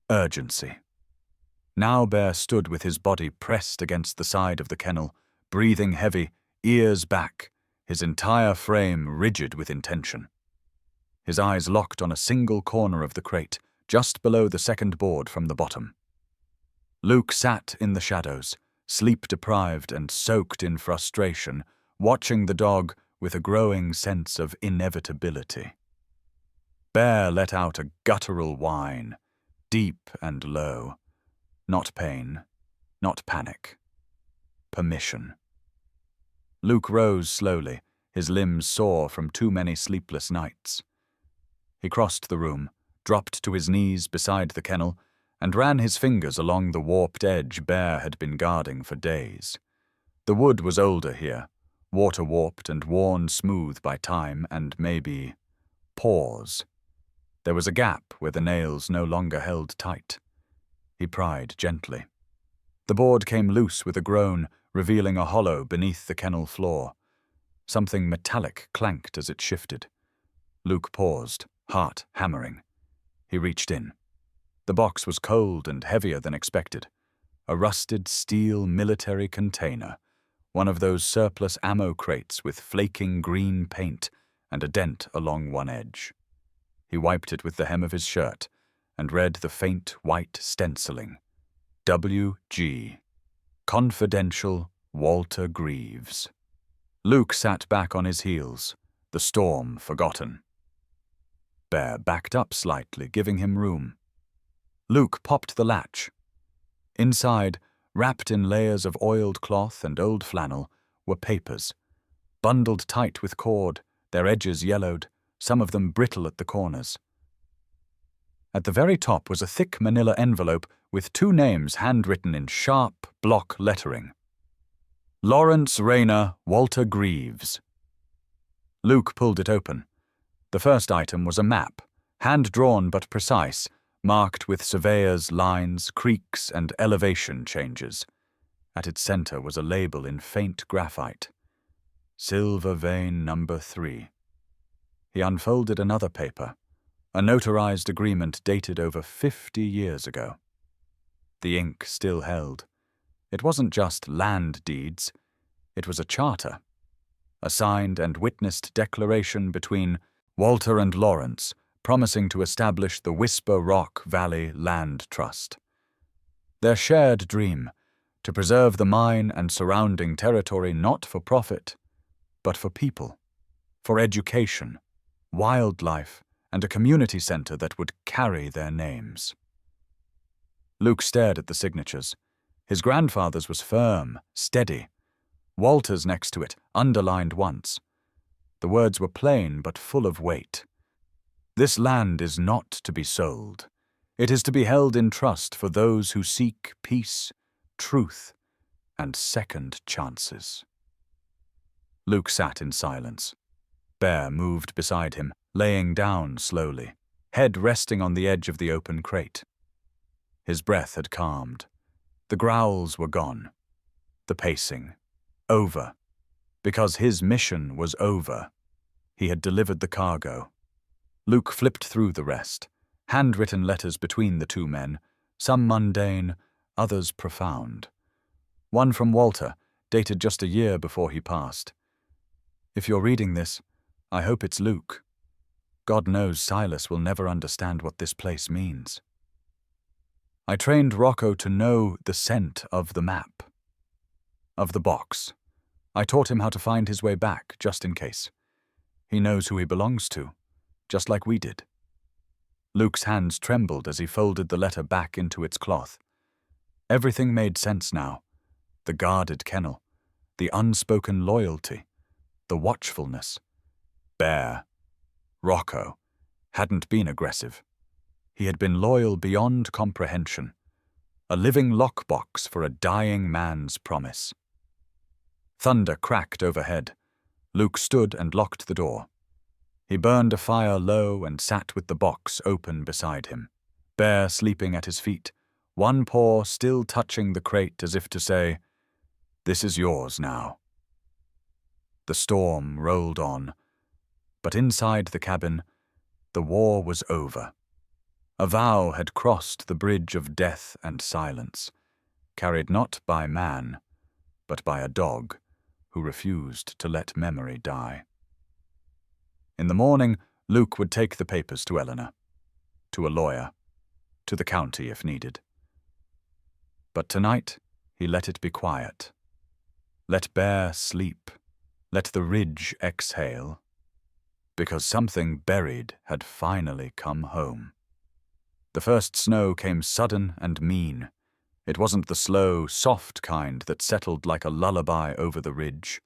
urgency. Now Bear stood with his body pressed against the side of the kennel, breathing heavy, ears back, his entire frame rigid with intention. His eyes locked on a single corner of the crate, just below the second board from the bottom. Luke sat in the shadows, sleep-deprived and soaked in frustration, watching the dog with a growing sense of inevitability. Bear let out a guttural whine, deep and low. Not pain, not panic. Permission. Luke rose slowly, his limbs sore from too many sleepless nights. He crossed the room, dropped to his knees beside the kennel, and ran his fingers along the warped edge Bear had been guarding for days. The wood was older here, water-warped and worn smooth by time and maybe pores. There was a gap where the nails no longer held tight. He pried gently. The board came loose with a groan, revealing a hollow beneath the kennel floor. Something metallic clanked as it shifted. Luke paused, heart hammering. He reached in. The box was cold and heavier than expected. A rusted steel military container, one of those surplus ammo crates with flaking green paint and a dent along one edge. He wiped it with the hem of his shirt and read the faint white stenciling. W.G. Confidential Walter Greaves. Luke sat back on his heels, the storm forgotten. Bear backed up slightly, giving him room. Luke popped the latch. Inside, wrapped in layers of oiled cloth and old flannel, were papers, bundled tight with cord, their edges yellowed, some of them brittle at the corners. At the very top was a thick manila envelope with two names handwritten in sharp block lettering. Lawrence Rayner Walter Greaves. Luke pulled it open. The first item was a map, hand-drawn but precise, marked with surveyor's lines, creeks, and elevation changes. At its center was a label in faint graphite. Silver vein number 3. He unfolded another paper, A notarized agreement dated over 50 years ago. The ink still held. It wasn't just land deeds, it was a charter, a signed and witnessed declaration between Walter and Lawrence, promising to establish the Whisper Rock Valley Land Trust. Their shared dream, to preserve the mine and surrounding territory not for profit, but for people, for education, wildlife, and a community center that would carry their names. Luke stared at the signatures. His grandfather's was firm, steady. Walter's next to it, underlined once. The words were plain but full of weight. This land is not to be sold. It is to be held in trust for those who seek peace, truth, and second chances. Luke sat in silence. Bear moved beside him, laying down slowly, head resting on the edge of the open crate. His breath had calmed. The growls were gone. The pacing. Over. Because his mission was over. He had delivered the cargo. Luke flipped through the rest. Handwritten letters between the two men, some mundane, others profound. One from Walter, dated just a year before he passed. If you're reading this, I hope it's Luke. God knows Silas will never understand what this place means. I trained Rocco to know the scent of the map, of the box. I taught him how to find his way back, just in case. He knows who he belongs to, just like we did. Luke's hands trembled as he folded the letter back into its cloth. Everything made sense now. The guarded kennel, the unspoken loyalty, the watchfulness. Bear, Rocco, hadn't been aggressive. He had been loyal beyond comprehension, a living lockbox for a dying man's promise. Thunder cracked overhead. Luke stood and locked the door. He burned a fire low and sat with the box open beside him, Bear sleeping at his feet, one paw still touching the crate as if to say, "This is yours now." The storm rolled on, but inside the cabin, the war was over. A vow had crossed the bridge of death and silence, carried not by man, but by a dog who refused to let memory die. In the morning, Luke would take the papers to Eleanor, to a lawyer, to the county if needed. But tonight, he let it be quiet. Let Bear sleep. Let the ridge exhale. Because something buried had finally come home. The first snow came sudden and mean. It wasn't the slow, soft kind that settled like a lullaby over the ridge.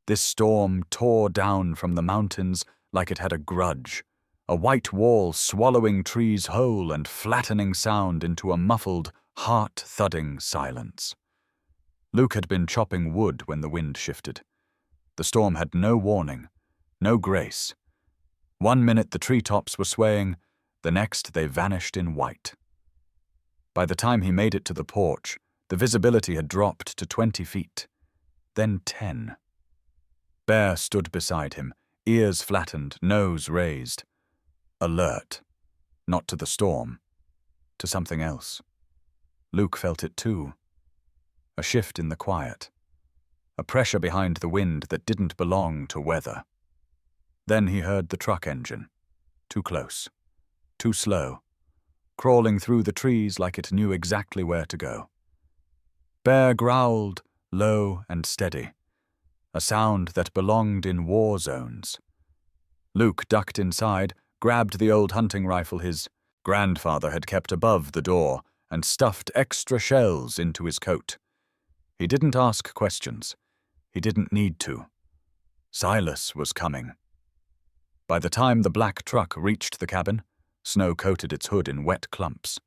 This storm tore down from the mountains like it had a grudge, a white wall swallowing trees whole and flattening sound into a muffled, heart-thudding silence. Luke had been chopping wood when the wind shifted. The storm had no warning, no grace. 1 minute the treetops were swaying, the next they vanished in white. By the time he made it to the porch, the visibility had dropped to 20 feet, then 10. Bear stood beside him, ears flattened, nose raised. Alert, not to the storm, to something else. Luke felt it too. A shift in the quiet. A pressure behind the wind that didn't belong to weather. Then he heard the truck engine. Too close. Too slow. Crawling through the trees like it knew exactly where to go. Bear growled, low and steady. A sound that belonged in war zones. Luke ducked inside, grabbed the old hunting rifle his grandfather had kept above the door, and stuffed extra shells into his coat. He didn't ask questions. He didn't need to. Silas was coming. By the time the black truck reached the cabin, snow coated its hood in wet clumps.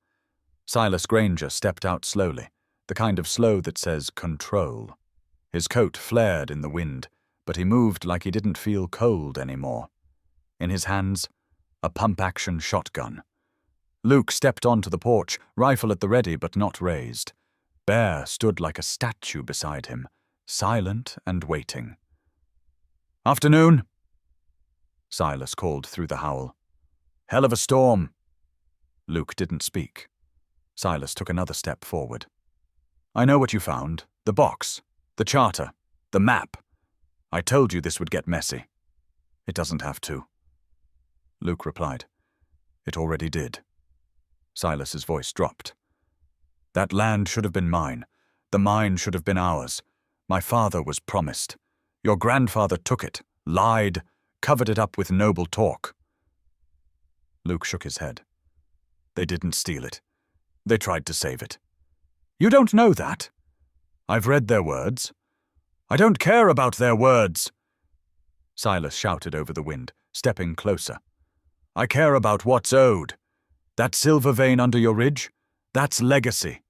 Silas Granger stepped out slowly, the kind of slow that says control. His coat flared in the wind, but he moved like he didn't feel cold anymore. In his hands, a pump-action shotgun. Luke stepped onto the porch, rifle at the ready but not raised. Bear stood like a statue beside him, silent and waiting. "Afternoon," Silas called through the howl. Hell of a storm. Luke didn't speak. Silas took another step forward. I know what you found. The box. The charter. The map. I told you this would get messy. It doesn't have to. Luke replied. It already did. Silas's voice dropped. That land should have been mine. The mine should have been ours. My father was promised. Your grandfather took it, lied, covered it up with noble talk. Luke shook his head. They didn't steal it. They tried to save it. You don't know that. I've read their words. I don't care about their words. Silas shouted over the wind, stepping closer. I care about what's owed. That silver vein under your ridge, that's legacy.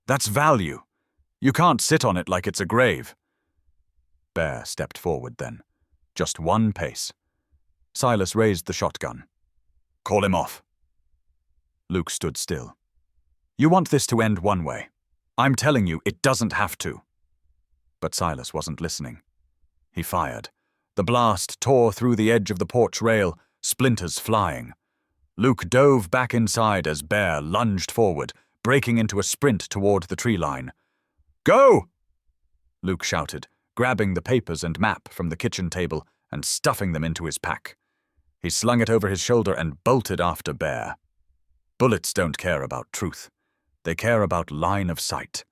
That's value. You can't sit on it like it's a grave. Bear stepped forward then. Just one pace. Silas raised the shotgun. Call him off. Luke stood still. You want this to end one way. I'm telling you, it doesn't have to. But Silas wasn't listening. He fired. The blast tore through the edge of the porch rail, splinters flying. Luke dove back inside as Bear lunged forward, breaking into a sprint toward the tree line. Go! Luke shouted, grabbing the papers and map from the kitchen table and stuffing them into his pack. He slung it over his shoulder and bolted after Bear. Bullets don't care about truth. They care about line of sight.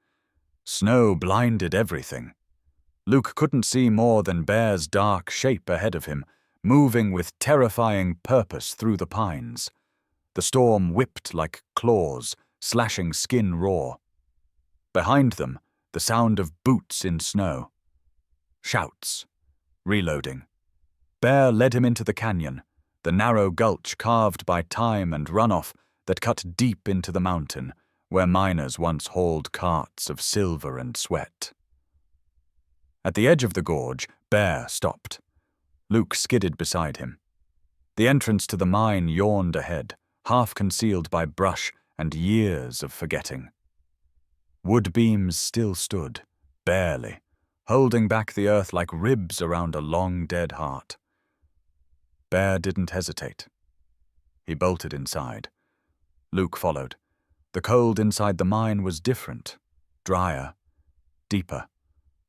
Snow blinded everything. Luke couldn't see more than Bear's dark shape ahead of him, moving with terrifying purpose through the pines. The storm whipped like claws, slashing skin raw. Behind them, the sound of boots in snow. Shouts. Reloading. Bear led him into the canyon, the narrow gulch carved by time and runoff that cut deep into the mountain, where miners once hauled carts of silver and sweat. At the edge of the gorge, Bear stopped. Luke skidded beside him. The entrance to the mine yawned ahead, half concealed by brush and years of forgetting. Wood beams still stood, barely, holding back the earth like ribs around a long-dead heart. Bear didn't hesitate. He bolted inside. Luke followed. The cold inside the mine was different, drier, deeper,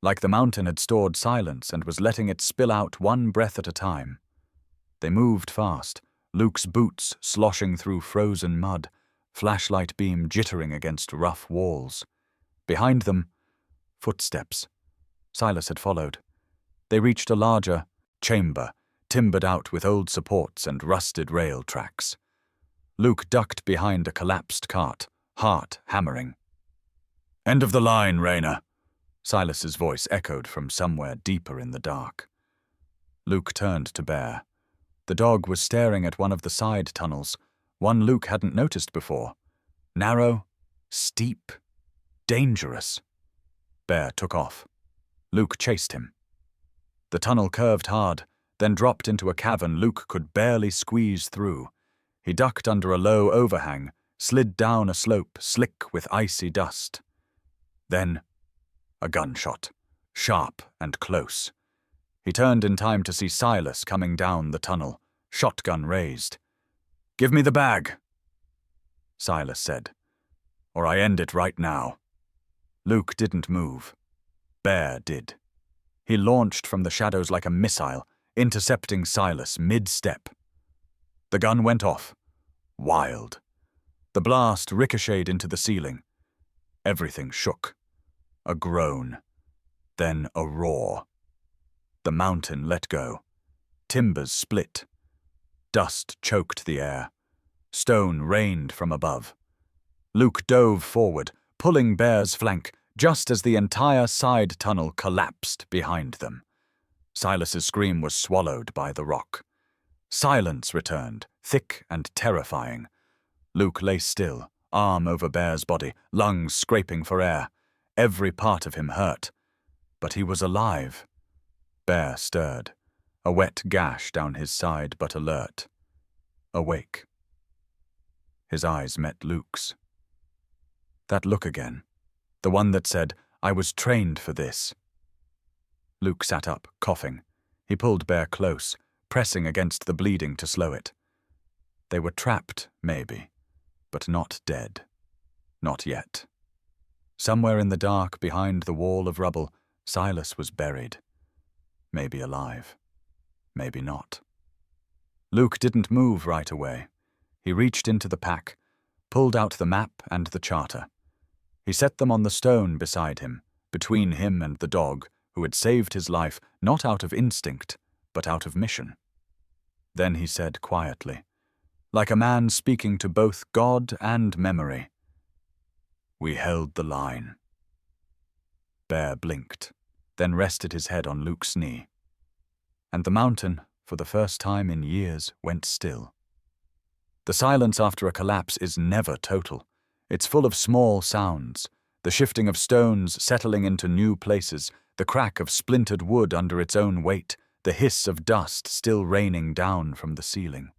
like the mountain had stored silence and was letting it spill out one breath at a time. They moved fast, Luke's boots sloshing through frozen mud, flashlight beam jittering against rough walls. Behind them, footsteps. Silas had followed. They reached a larger chamber, timbered out with old supports and rusted rail tracks. Luke ducked behind a collapsed cart, heart hammering. End of the line, Rayner. Silas's voice echoed from somewhere deeper in the dark. Luke turned to Bear. The dog was staring at one of the side tunnels, one Luke hadn't noticed before. Narrow, steep, dangerous. Bear took off. Luke chased him. The tunnel curved hard, then dropped into a cavern Luke could barely squeeze through. He ducked under a low overhang, slid down a slope slick with icy dust. Then, a gunshot, sharp and close. He turned in time to see Silas coming down the tunnel, shotgun raised. Give me the bag, Silas said, or I end it right now. Luke didn't move. Bear did. He launched from the shadows like a missile, intercepting Silas mid-step. The gun went off. Wild. The blast ricocheted into the ceiling. Everything shook. A groan. Then a roar. The mountain let go. Timbers split. Dust choked the air. Stone rained from above. Luke dove forward, pulling Bear's flank, just as the entire side tunnel collapsed behind them. Silas's scream was swallowed by the rock. Silence returned, thick and terrifying. Luke lay still, arm over Bear's body, lungs scraping for air. Every part of him hurt. But he was alive. Bear stirred, a wet gash down his side but alert. Awake. His eyes met Luke's. That look again, the one that said, I was trained for this. Luke sat up, coughing. He pulled Bear close, pressing against the bleeding to slow it. They were trapped, maybe, but not dead. Not yet. Somewhere in the dark behind the wall of rubble, Silas was buried. Maybe alive. Maybe not. Luke didn't move right away. He reached into the pack, pulled out the map and the charter. He set them on the stone beside him, between him and the dog, who had saved his life not out of instinct, but out of mission. Then he said quietly, like a man speaking to both God and memory, "We held the line." Bear blinked, then rested his head on Luke's knee. And the mountain, for the first time in years, went still. The silence after a collapse is never total. It's full of small sounds, the shifting of stones settling into new places, the crack of splintered wood under its own weight, the hiss of dust still raining down from the ceiling.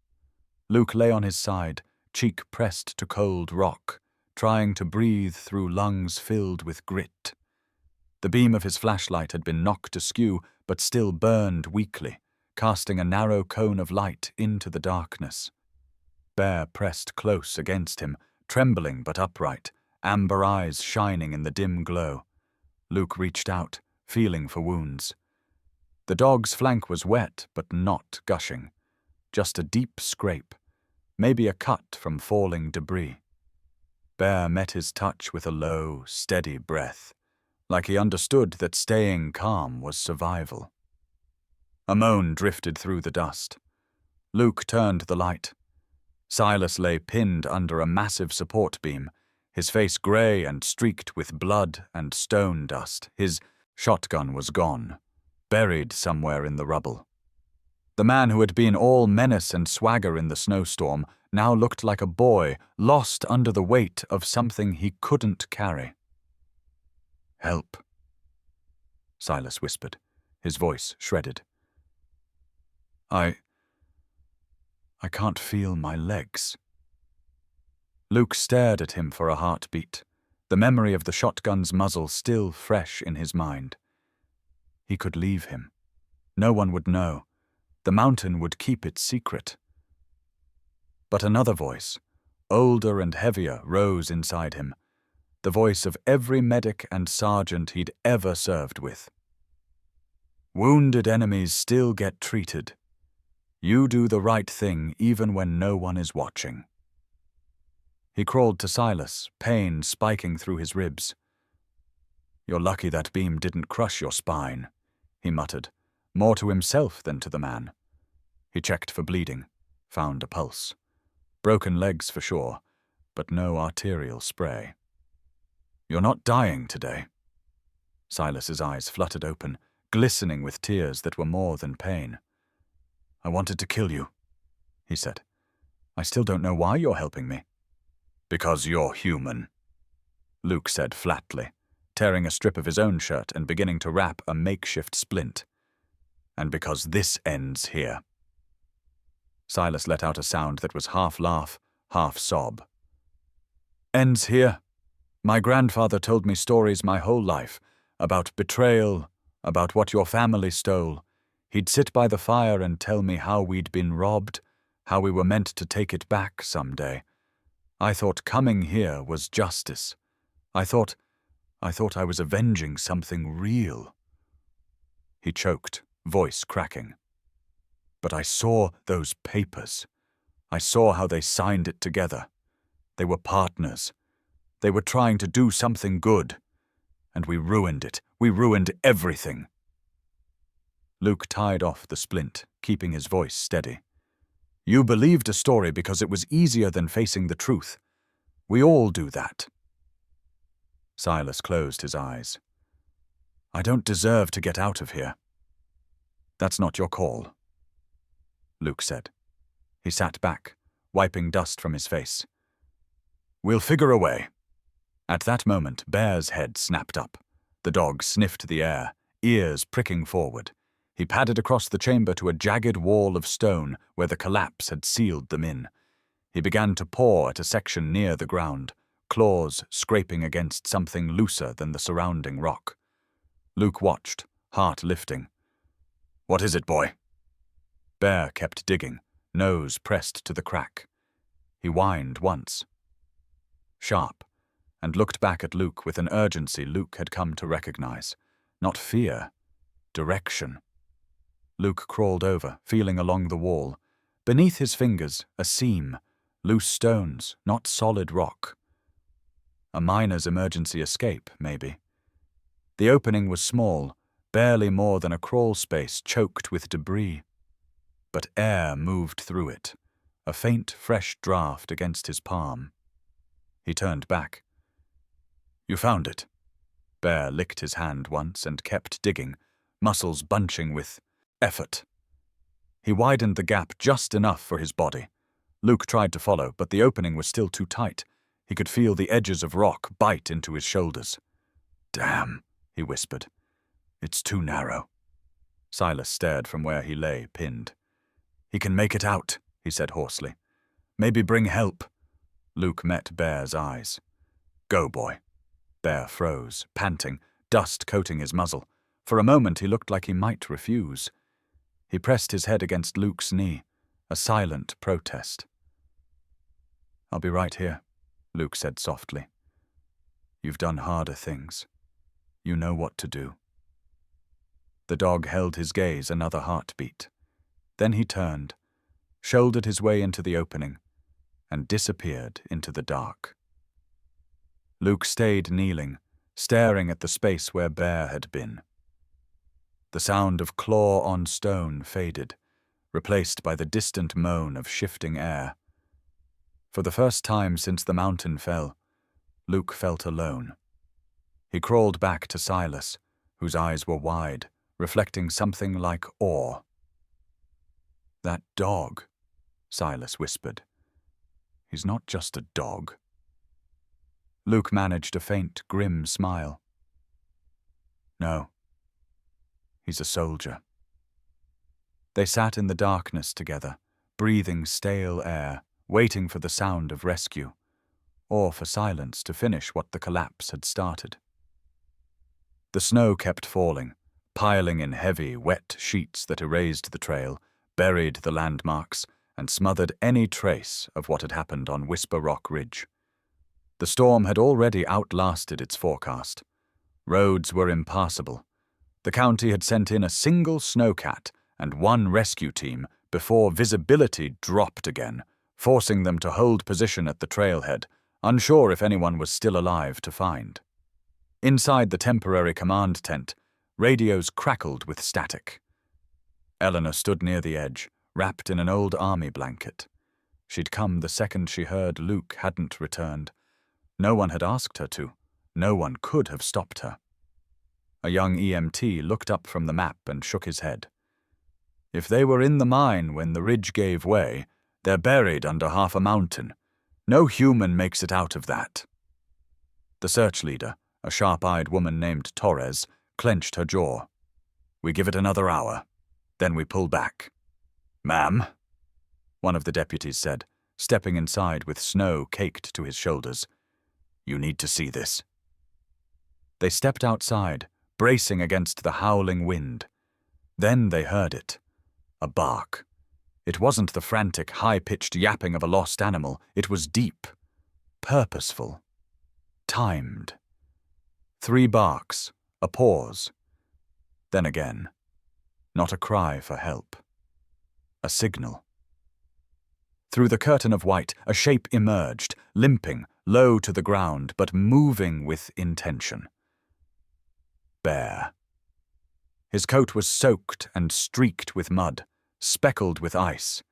Luke lay on his side, cheek pressed to cold rock, trying to breathe through lungs filled with grit. The beam of his flashlight had been knocked askew, but still burned weakly, casting a narrow cone of light into the darkness. Bear pressed close against him, trembling but upright, amber eyes shining in the dim glow. Luke reached out, feeling for wounds. The dog's flank was wet but not gushing, just a deep scrape, maybe a cut from falling debris. Bear met his touch with a low, steady breath, like he understood that staying calm was survival. A moan drifted through the dust. Luke turned the light. Silas lay pinned under a massive support beam, his face grey and streaked with blood and stone dust. His shotgun was gone, buried somewhere in the rubble. The man who had been all menace and swagger in the snowstorm now looked like a boy lost under the weight of something he couldn't carry. "Help," Silas whispered, his voice shredded. I can't feel my legs." Luke stared at him for a heartbeat, the memory of the shotgun's muzzle still fresh in his mind. He could leave him. No one would know. The mountain would keep its secret. But another voice, older and heavier, rose inside him, the voice of every medic and sergeant he'd ever served with. "Wounded enemies still get treated. You do the right thing even when no one is watching." He crawled to Silas, pain spiking through his ribs. "You're lucky that beam didn't crush your spine," he muttered, more to himself than to the man. He checked for bleeding, found a pulse. Broken legs for sure, but no arterial spray. "You're not dying today." Silas's eyes fluttered open, glistening with tears that were more than pain. "I wanted to kill you," he said. "I still don't know why you're helping me." "Because you're human," Luke said flatly, tearing a strip of his own shirt and beginning to wrap a makeshift splint. "And because this ends here." Silas let out a sound that was half laugh, half sob. "Ends here? My grandfather told me stories my whole life, about betrayal, about what your family stole. He'd sit by the fire and tell me how we'd been robbed, how we were meant to take it back someday. I thought coming here was justice. I thought I was avenging something real." He choked, voice cracking. "But I saw those papers. I saw how they signed it together. They were partners. They were trying to do something good. And we ruined it. We ruined everything." Luke tied off the splint, keeping his voice steady. "You believed a story because it was easier than facing the truth. We all do that." Silas closed his eyes. "I don't deserve to get out of here." "That's not your call," Luke said. He sat back, wiping dust from his face. "We'll figure a way." At that moment, Bear's head snapped up. The dog sniffed the air, ears pricking forward. He padded across the chamber to a jagged wall of stone where the collapse had sealed them in. He began to paw at a section near the ground, claws scraping against something looser than the surrounding rock. Luke watched, heart lifting. "What is it, boy?" Bear kept digging, nose pressed to the crack. He whined once, sharp, and looked back at Luke with an urgency Luke had come to recognize. Not fear, direction. Luke crawled over, feeling along the wall. Beneath his fingers, a seam, loose stones, not solid rock. A miner's emergency escape, maybe. The opening was small, barely more than a crawl space choked with debris. But air moved through it, a faint, fresh draft against his palm. He turned back. "You found it." Bear licked his hand once and kept digging, muscles bunching with effort. He widened the gap just enough for his body. Luke tried to follow, but the opening was still too tight. He could feel the edges of rock bite into his shoulders. "Damn," he whispered. "It's too narrow." Silas stared from where he lay, pinned. "He can make it out," he said hoarsely. "Maybe bring help." Luke met Bear's eyes. "Go, boy." Bear froze, panting, dust coating his muzzle. For a moment he looked like he might refuse. He pressed his head against Luke's knee, a silent protest. "I'll be right here," Luke said softly. "You've done harder things. You know what to do." The dog held his gaze another heartbeat. Then he turned, shouldered his way into the opening, and disappeared into the dark. Luke stayed kneeling, staring at the space where Bear had been. The sound of claw on stone faded, replaced by the distant moan of shifting air. For the first time since the mountain fell, Luke felt alone. He crawled back to Silas, whose eyes were wide, reflecting something like awe. "That dog," Silas whispered. "He's not just a dog." Luke managed a faint, grim smile. "No. He's a soldier." They sat in the darkness together, breathing stale air, waiting for the sound of rescue, or for silence to finish what the collapse had started. The snow kept falling, piling in heavy, wet sheets that erased the trail, buried the landmarks, and smothered any trace of what had happened on Whisper Rock Ridge. The storm had already outlasted its forecast. Roads were impassable. The county had sent in a single snowcat and one rescue team before visibility dropped again, forcing them to hold position at the trailhead, unsure if anyone was still alive to find. Inside the temporary command tent, radios crackled with static. Eleanor stood near the edge, wrapped in an old army blanket. She'd come the second she heard Luke hadn't returned. No one had asked her to. No one could have stopped her. A young EMT looked up from the map and shook his head. "If they were in the mine when the ridge gave way, they're buried under half a mountain. No human makes it out of that." The search leader, a sharp-eyed woman named Torres, clenched her jaw. "We give it another hour. Then we pull back." "Ma'am," one of the deputies said, stepping inside with snow caked to his shoulders. "You need to see this." They stepped outside, bracing against the howling wind. Then they heard it. A bark. It wasn't the frantic, high-pitched yapping of a lost animal. It was deep, purposeful, timed. 3 barks, a pause. Then again. Not a cry for help. A signal. Through the curtain of white, a shape emerged, limping, low to the ground, but moving with intention. Bear. His coat was soaked and streaked with mud, speckled with ice.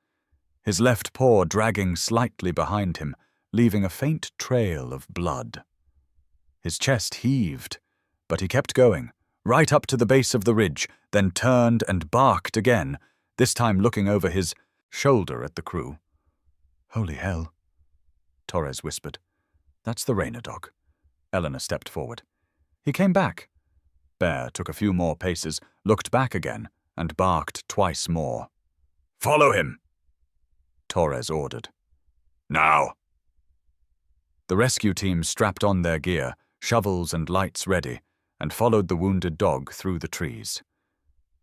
His left paw dragging slightly behind him, leaving a faint trail of blood. His chest heaved, but he kept going, right up to the base of the ridge, then turned and barked again, this time looking over his shoulder at the crew. "Holy hell," Torres whispered. "That's the Rainer dog." Eleanor stepped forward. "He came back." Bear took a few more paces, looked back again, and barked twice more. "Follow him," Torres ordered. "Now." The rescue team strapped on their gear, shovels and lights ready, and followed the wounded dog through the trees.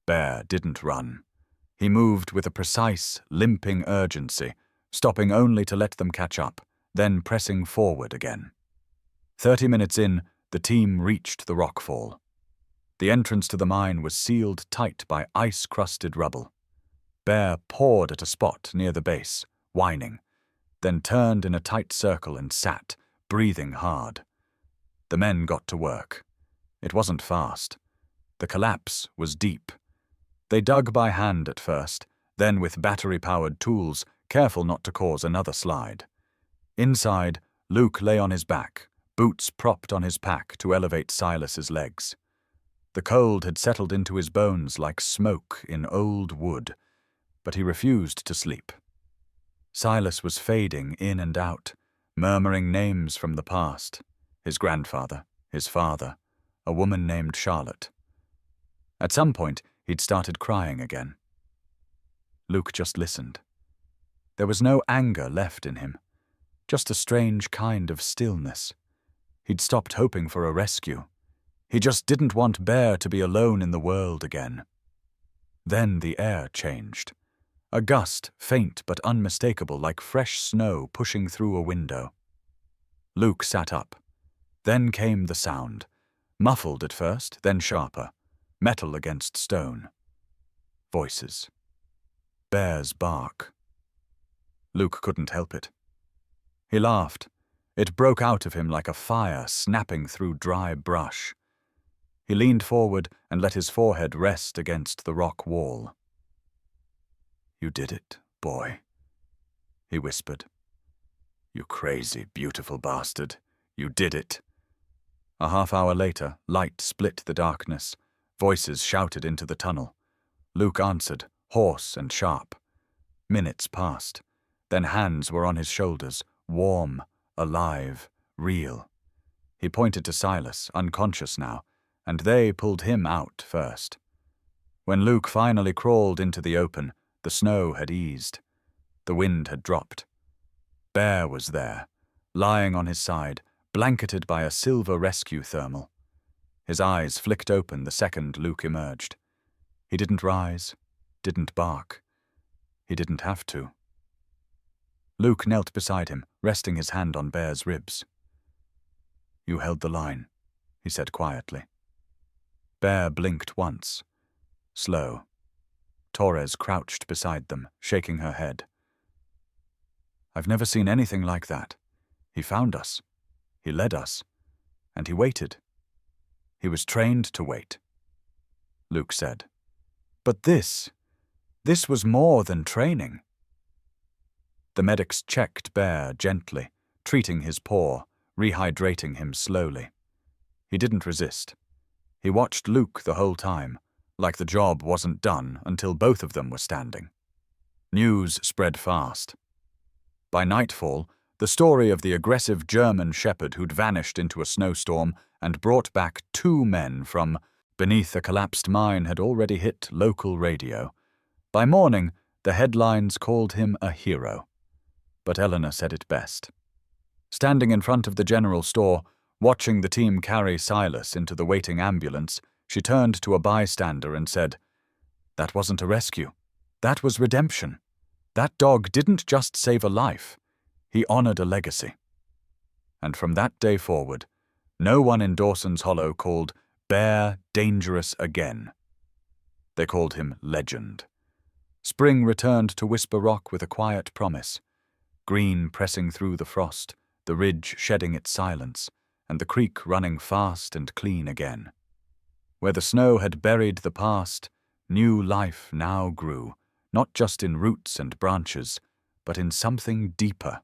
Bear didn't run. He moved with a precise, limping urgency, stopping only to let them catch up, then pressing forward again. 30 minutes in, the team reached the rockfall. The entrance to the mine was sealed tight by ice-crusted rubble. Bear pawed at a spot near the base, whining, then turned in a tight circle and sat, breathing hard. The men got to work. It wasn't fast. The collapse was deep. They dug by hand at first, then with battery-powered tools, careful not to cause another slide. Inside, Luke lay on his back, boots propped on his pack to elevate Silas's legs. The cold had settled into his bones like smoke in old wood, but he refused to sleep. Silas was fading in and out, murmuring names from the past. His grandfather, his father, a woman named Charlotte. At some point, he'd started crying again. Luke just listened. There was no anger left in him, just a strange kind of stillness. He'd stopped hoping for a rescue. He just didn't want Bear to be alone in the world again. Then the air changed. A gust, faint but unmistakable, like fresh snow pushing through a window. Luke sat up. Then came the sound, muffled at first, then sharper, metal against stone. Voices. Bear's bark. Luke couldn't help it. He laughed. It broke out of him like a fire snapping through dry brush. He leaned forward and let his forehead rest against the rock wall. "You did it, boy," he whispered. "You crazy, beautiful bastard. You did it." A half-hour later, light split the darkness. Voices shouted into the tunnel. Luke answered, hoarse and sharp. Minutes passed. Then hands were on his shoulders, warm, alive, real. He pointed to Silas, unconscious now, and they pulled him out first. When Luke finally crawled into the open, the snow had eased. The wind had dropped. Bear was there, lying on his side, blanketed by a silver rescue thermal. His eyes flicked open the second Luke emerged. He didn't rise, didn't bark. He didn't have to. Luke knelt beside him, resting his hand on Bear's ribs. "You held the line," he said quietly. Bear blinked once. Slow. Torres crouched beside them, shaking her head. "I've never seen anything like that. He found us. He led us. And he waited. He was trained to wait," Luke said. "But this was more than training." The medics checked Bear gently, treating his paw, rehydrating him slowly. He didn't resist. He watched Luke the whole time, like the job wasn't done until both of them were standing. News spread fast. By nightfall, the story of the aggressive German shepherd who'd vanished into a snowstorm and brought back 2 men from beneath a collapsed mine had already hit local radio. By morning, the headlines called him a hero. But Eleanor said it best. Standing in front of the general store, watching the team carry Silas into the waiting ambulance, she turned to a bystander and said, "That wasn't a rescue. That was redemption. That dog didn't just save a life. He honored a legacy." And from that day forward, no one in Dawson's Hollow called Bear dangerous again. They called him Legend. Spring returned to Whisper Rock with a quiet promise. Green pressing through the frost, the ridge shedding its silence, and the creek running fast and clean again. Where the snow had buried the past, new life now grew, not just in roots and branches, but in something deeper.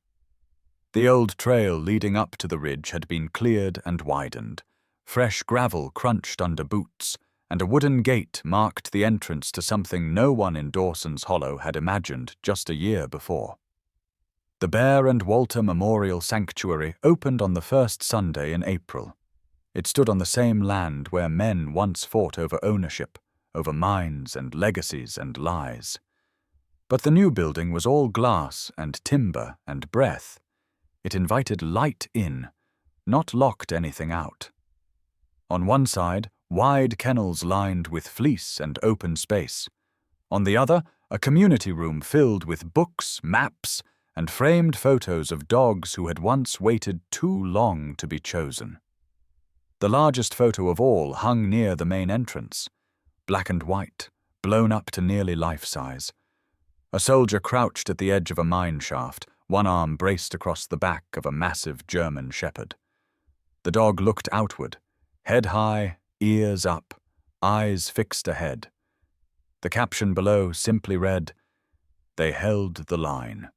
The old trail leading up to the ridge had been cleared and widened. Fresh gravel crunched under boots, and a wooden gate marked the entrance to something no one in Dawson's Hollow had imagined just a year before. The Bear and Walter Memorial Sanctuary opened on the first Sunday in April. It stood on the same land where men once fought over ownership, over mines and legacies and lies. But the new building was all glass and timber and breath. It invited light in, not locked anything out. On one side, wide kennels lined with fleece and open space. On the other, a community room filled with books, maps, and framed photos of dogs who had once waited too long to be chosen. The largest photo of all hung near the main entrance, black and white, blown up to nearly life-size. A soldier crouched at the edge of a mine shaft, one arm braced across the back of a massive German shepherd. The dog looked outward, head high, ears up, eyes fixed ahead. The caption below simply read, "They held the line."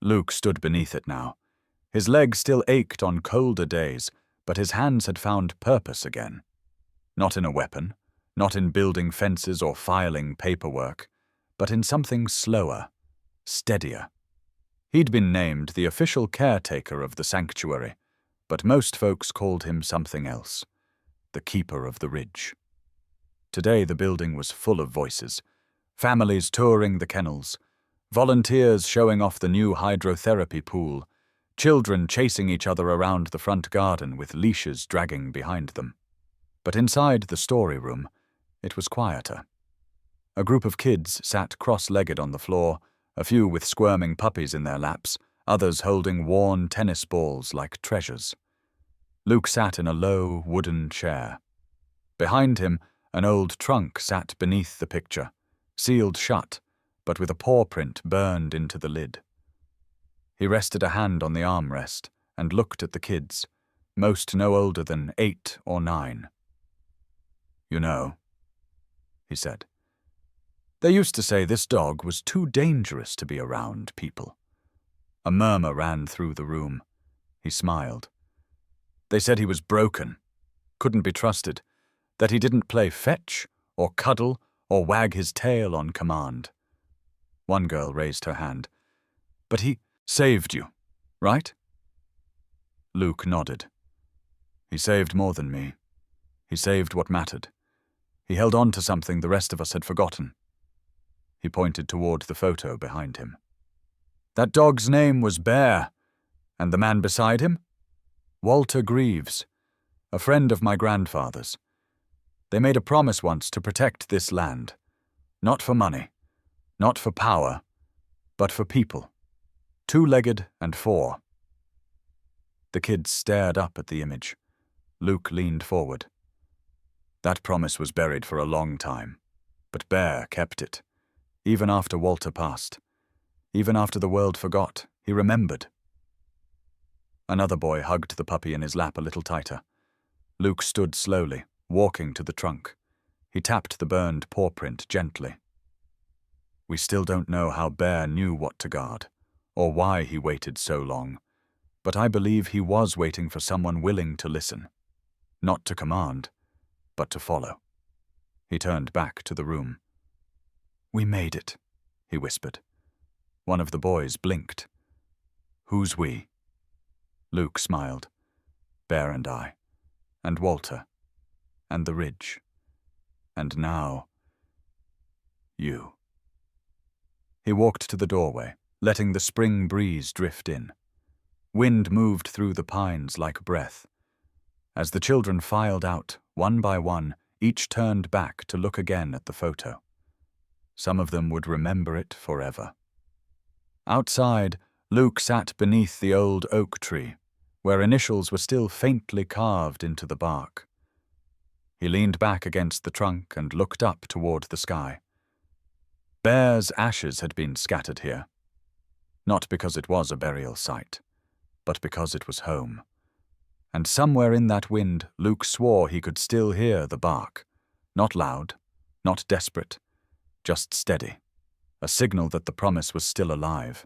Luke stood beneath it now. His legs still ached on colder days, but his hands had found purpose again. Not in a weapon, not in building fences or filing paperwork, but in something slower, steadier. He'd been named the official caretaker of the sanctuary, but most folks called him something else, the keeper of the ridge. Today the building was full of voices, families touring the kennels, volunteers showing off the new hydrotherapy pool, children chasing each other around the front garden with leashes dragging behind them. But inside the story room, it was quieter. A group of kids sat cross-legged on the floor, a few with squirming puppies in their laps, others holding worn tennis balls like treasures. Luke sat in a low, wooden chair. Behind him, an old trunk sat beneath the picture, sealed shut, but with a paw print burned into the lid. He rested a hand on the armrest and looked at the kids, most no older than 8 or 9. "You know," he said, "they used to say this dog was too dangerous to be around people." A murmur ran through the room. He smiled. "They said he was broken, couldn't be trusted, that he didn't play fetch or cuddle or wag his tail on command." One girl raised her hand. "But he saved you, right?" Luke nodded. "He saved more than me. He saved what mattered. He held on to something the rest of us had forgotten." He pointed toward the photo behind him. "That dog's name was Bear, and the man beside him? Walter Greaves, a friend of my grandfather's. They made a promise once to protect this land, not for money, not for power, but for people, 2-legged and 4. The kids stared up at the image. Luke leaned forward. "That promise was buried for a long time, but Bear kept it. Even after Walter passed, even after the world forgot, he remembered." Another boy hugged the puppy in his lap a little tighter. Luke stood slowly, walking to the trunk. He tapped the burned paw print gently. "We still don't know how Bear knew what to guard, or why he waited so long, but I believe he was waiting for someone willing to listen. Not to command, but to follow." He turned back to the room. "We made it," he whispered. One of the boys blinked. "Who's we?" Luke smiled. "Bear and I, and Walter, and the ridge, and now, you." He walked to the doorway, letting the spring breeze drift in. Wind moved through the pines like breath. As the children filed out, one by one, each turned back to look again at the photo. Some of them would remember it forever. Outside, Luke sat beneath the old oak tree, where initials were still faintly carved into the bark. He leaned back against the trunk and looked up toward the sky. Bear's ashes had been scattered here, not because it was a burial site, but because it was home. And somewhere in that wind, Luke swore he could still hear the bark, not loud, not desperate, just steady, a signal that the promise was still alive.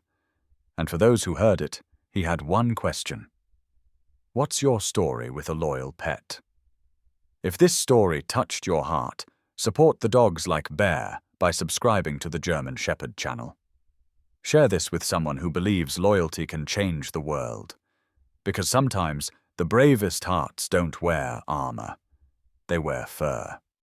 And for those who heard it, he had one question. What's your story with a loyal pet? If this story touched your heart, support the dogs like Bear by subscribing to the German Shepherd channel. Share this with someone who believes loyalty can change the world. Because sometimes the bravest hearts don't wear armor. They wear fur.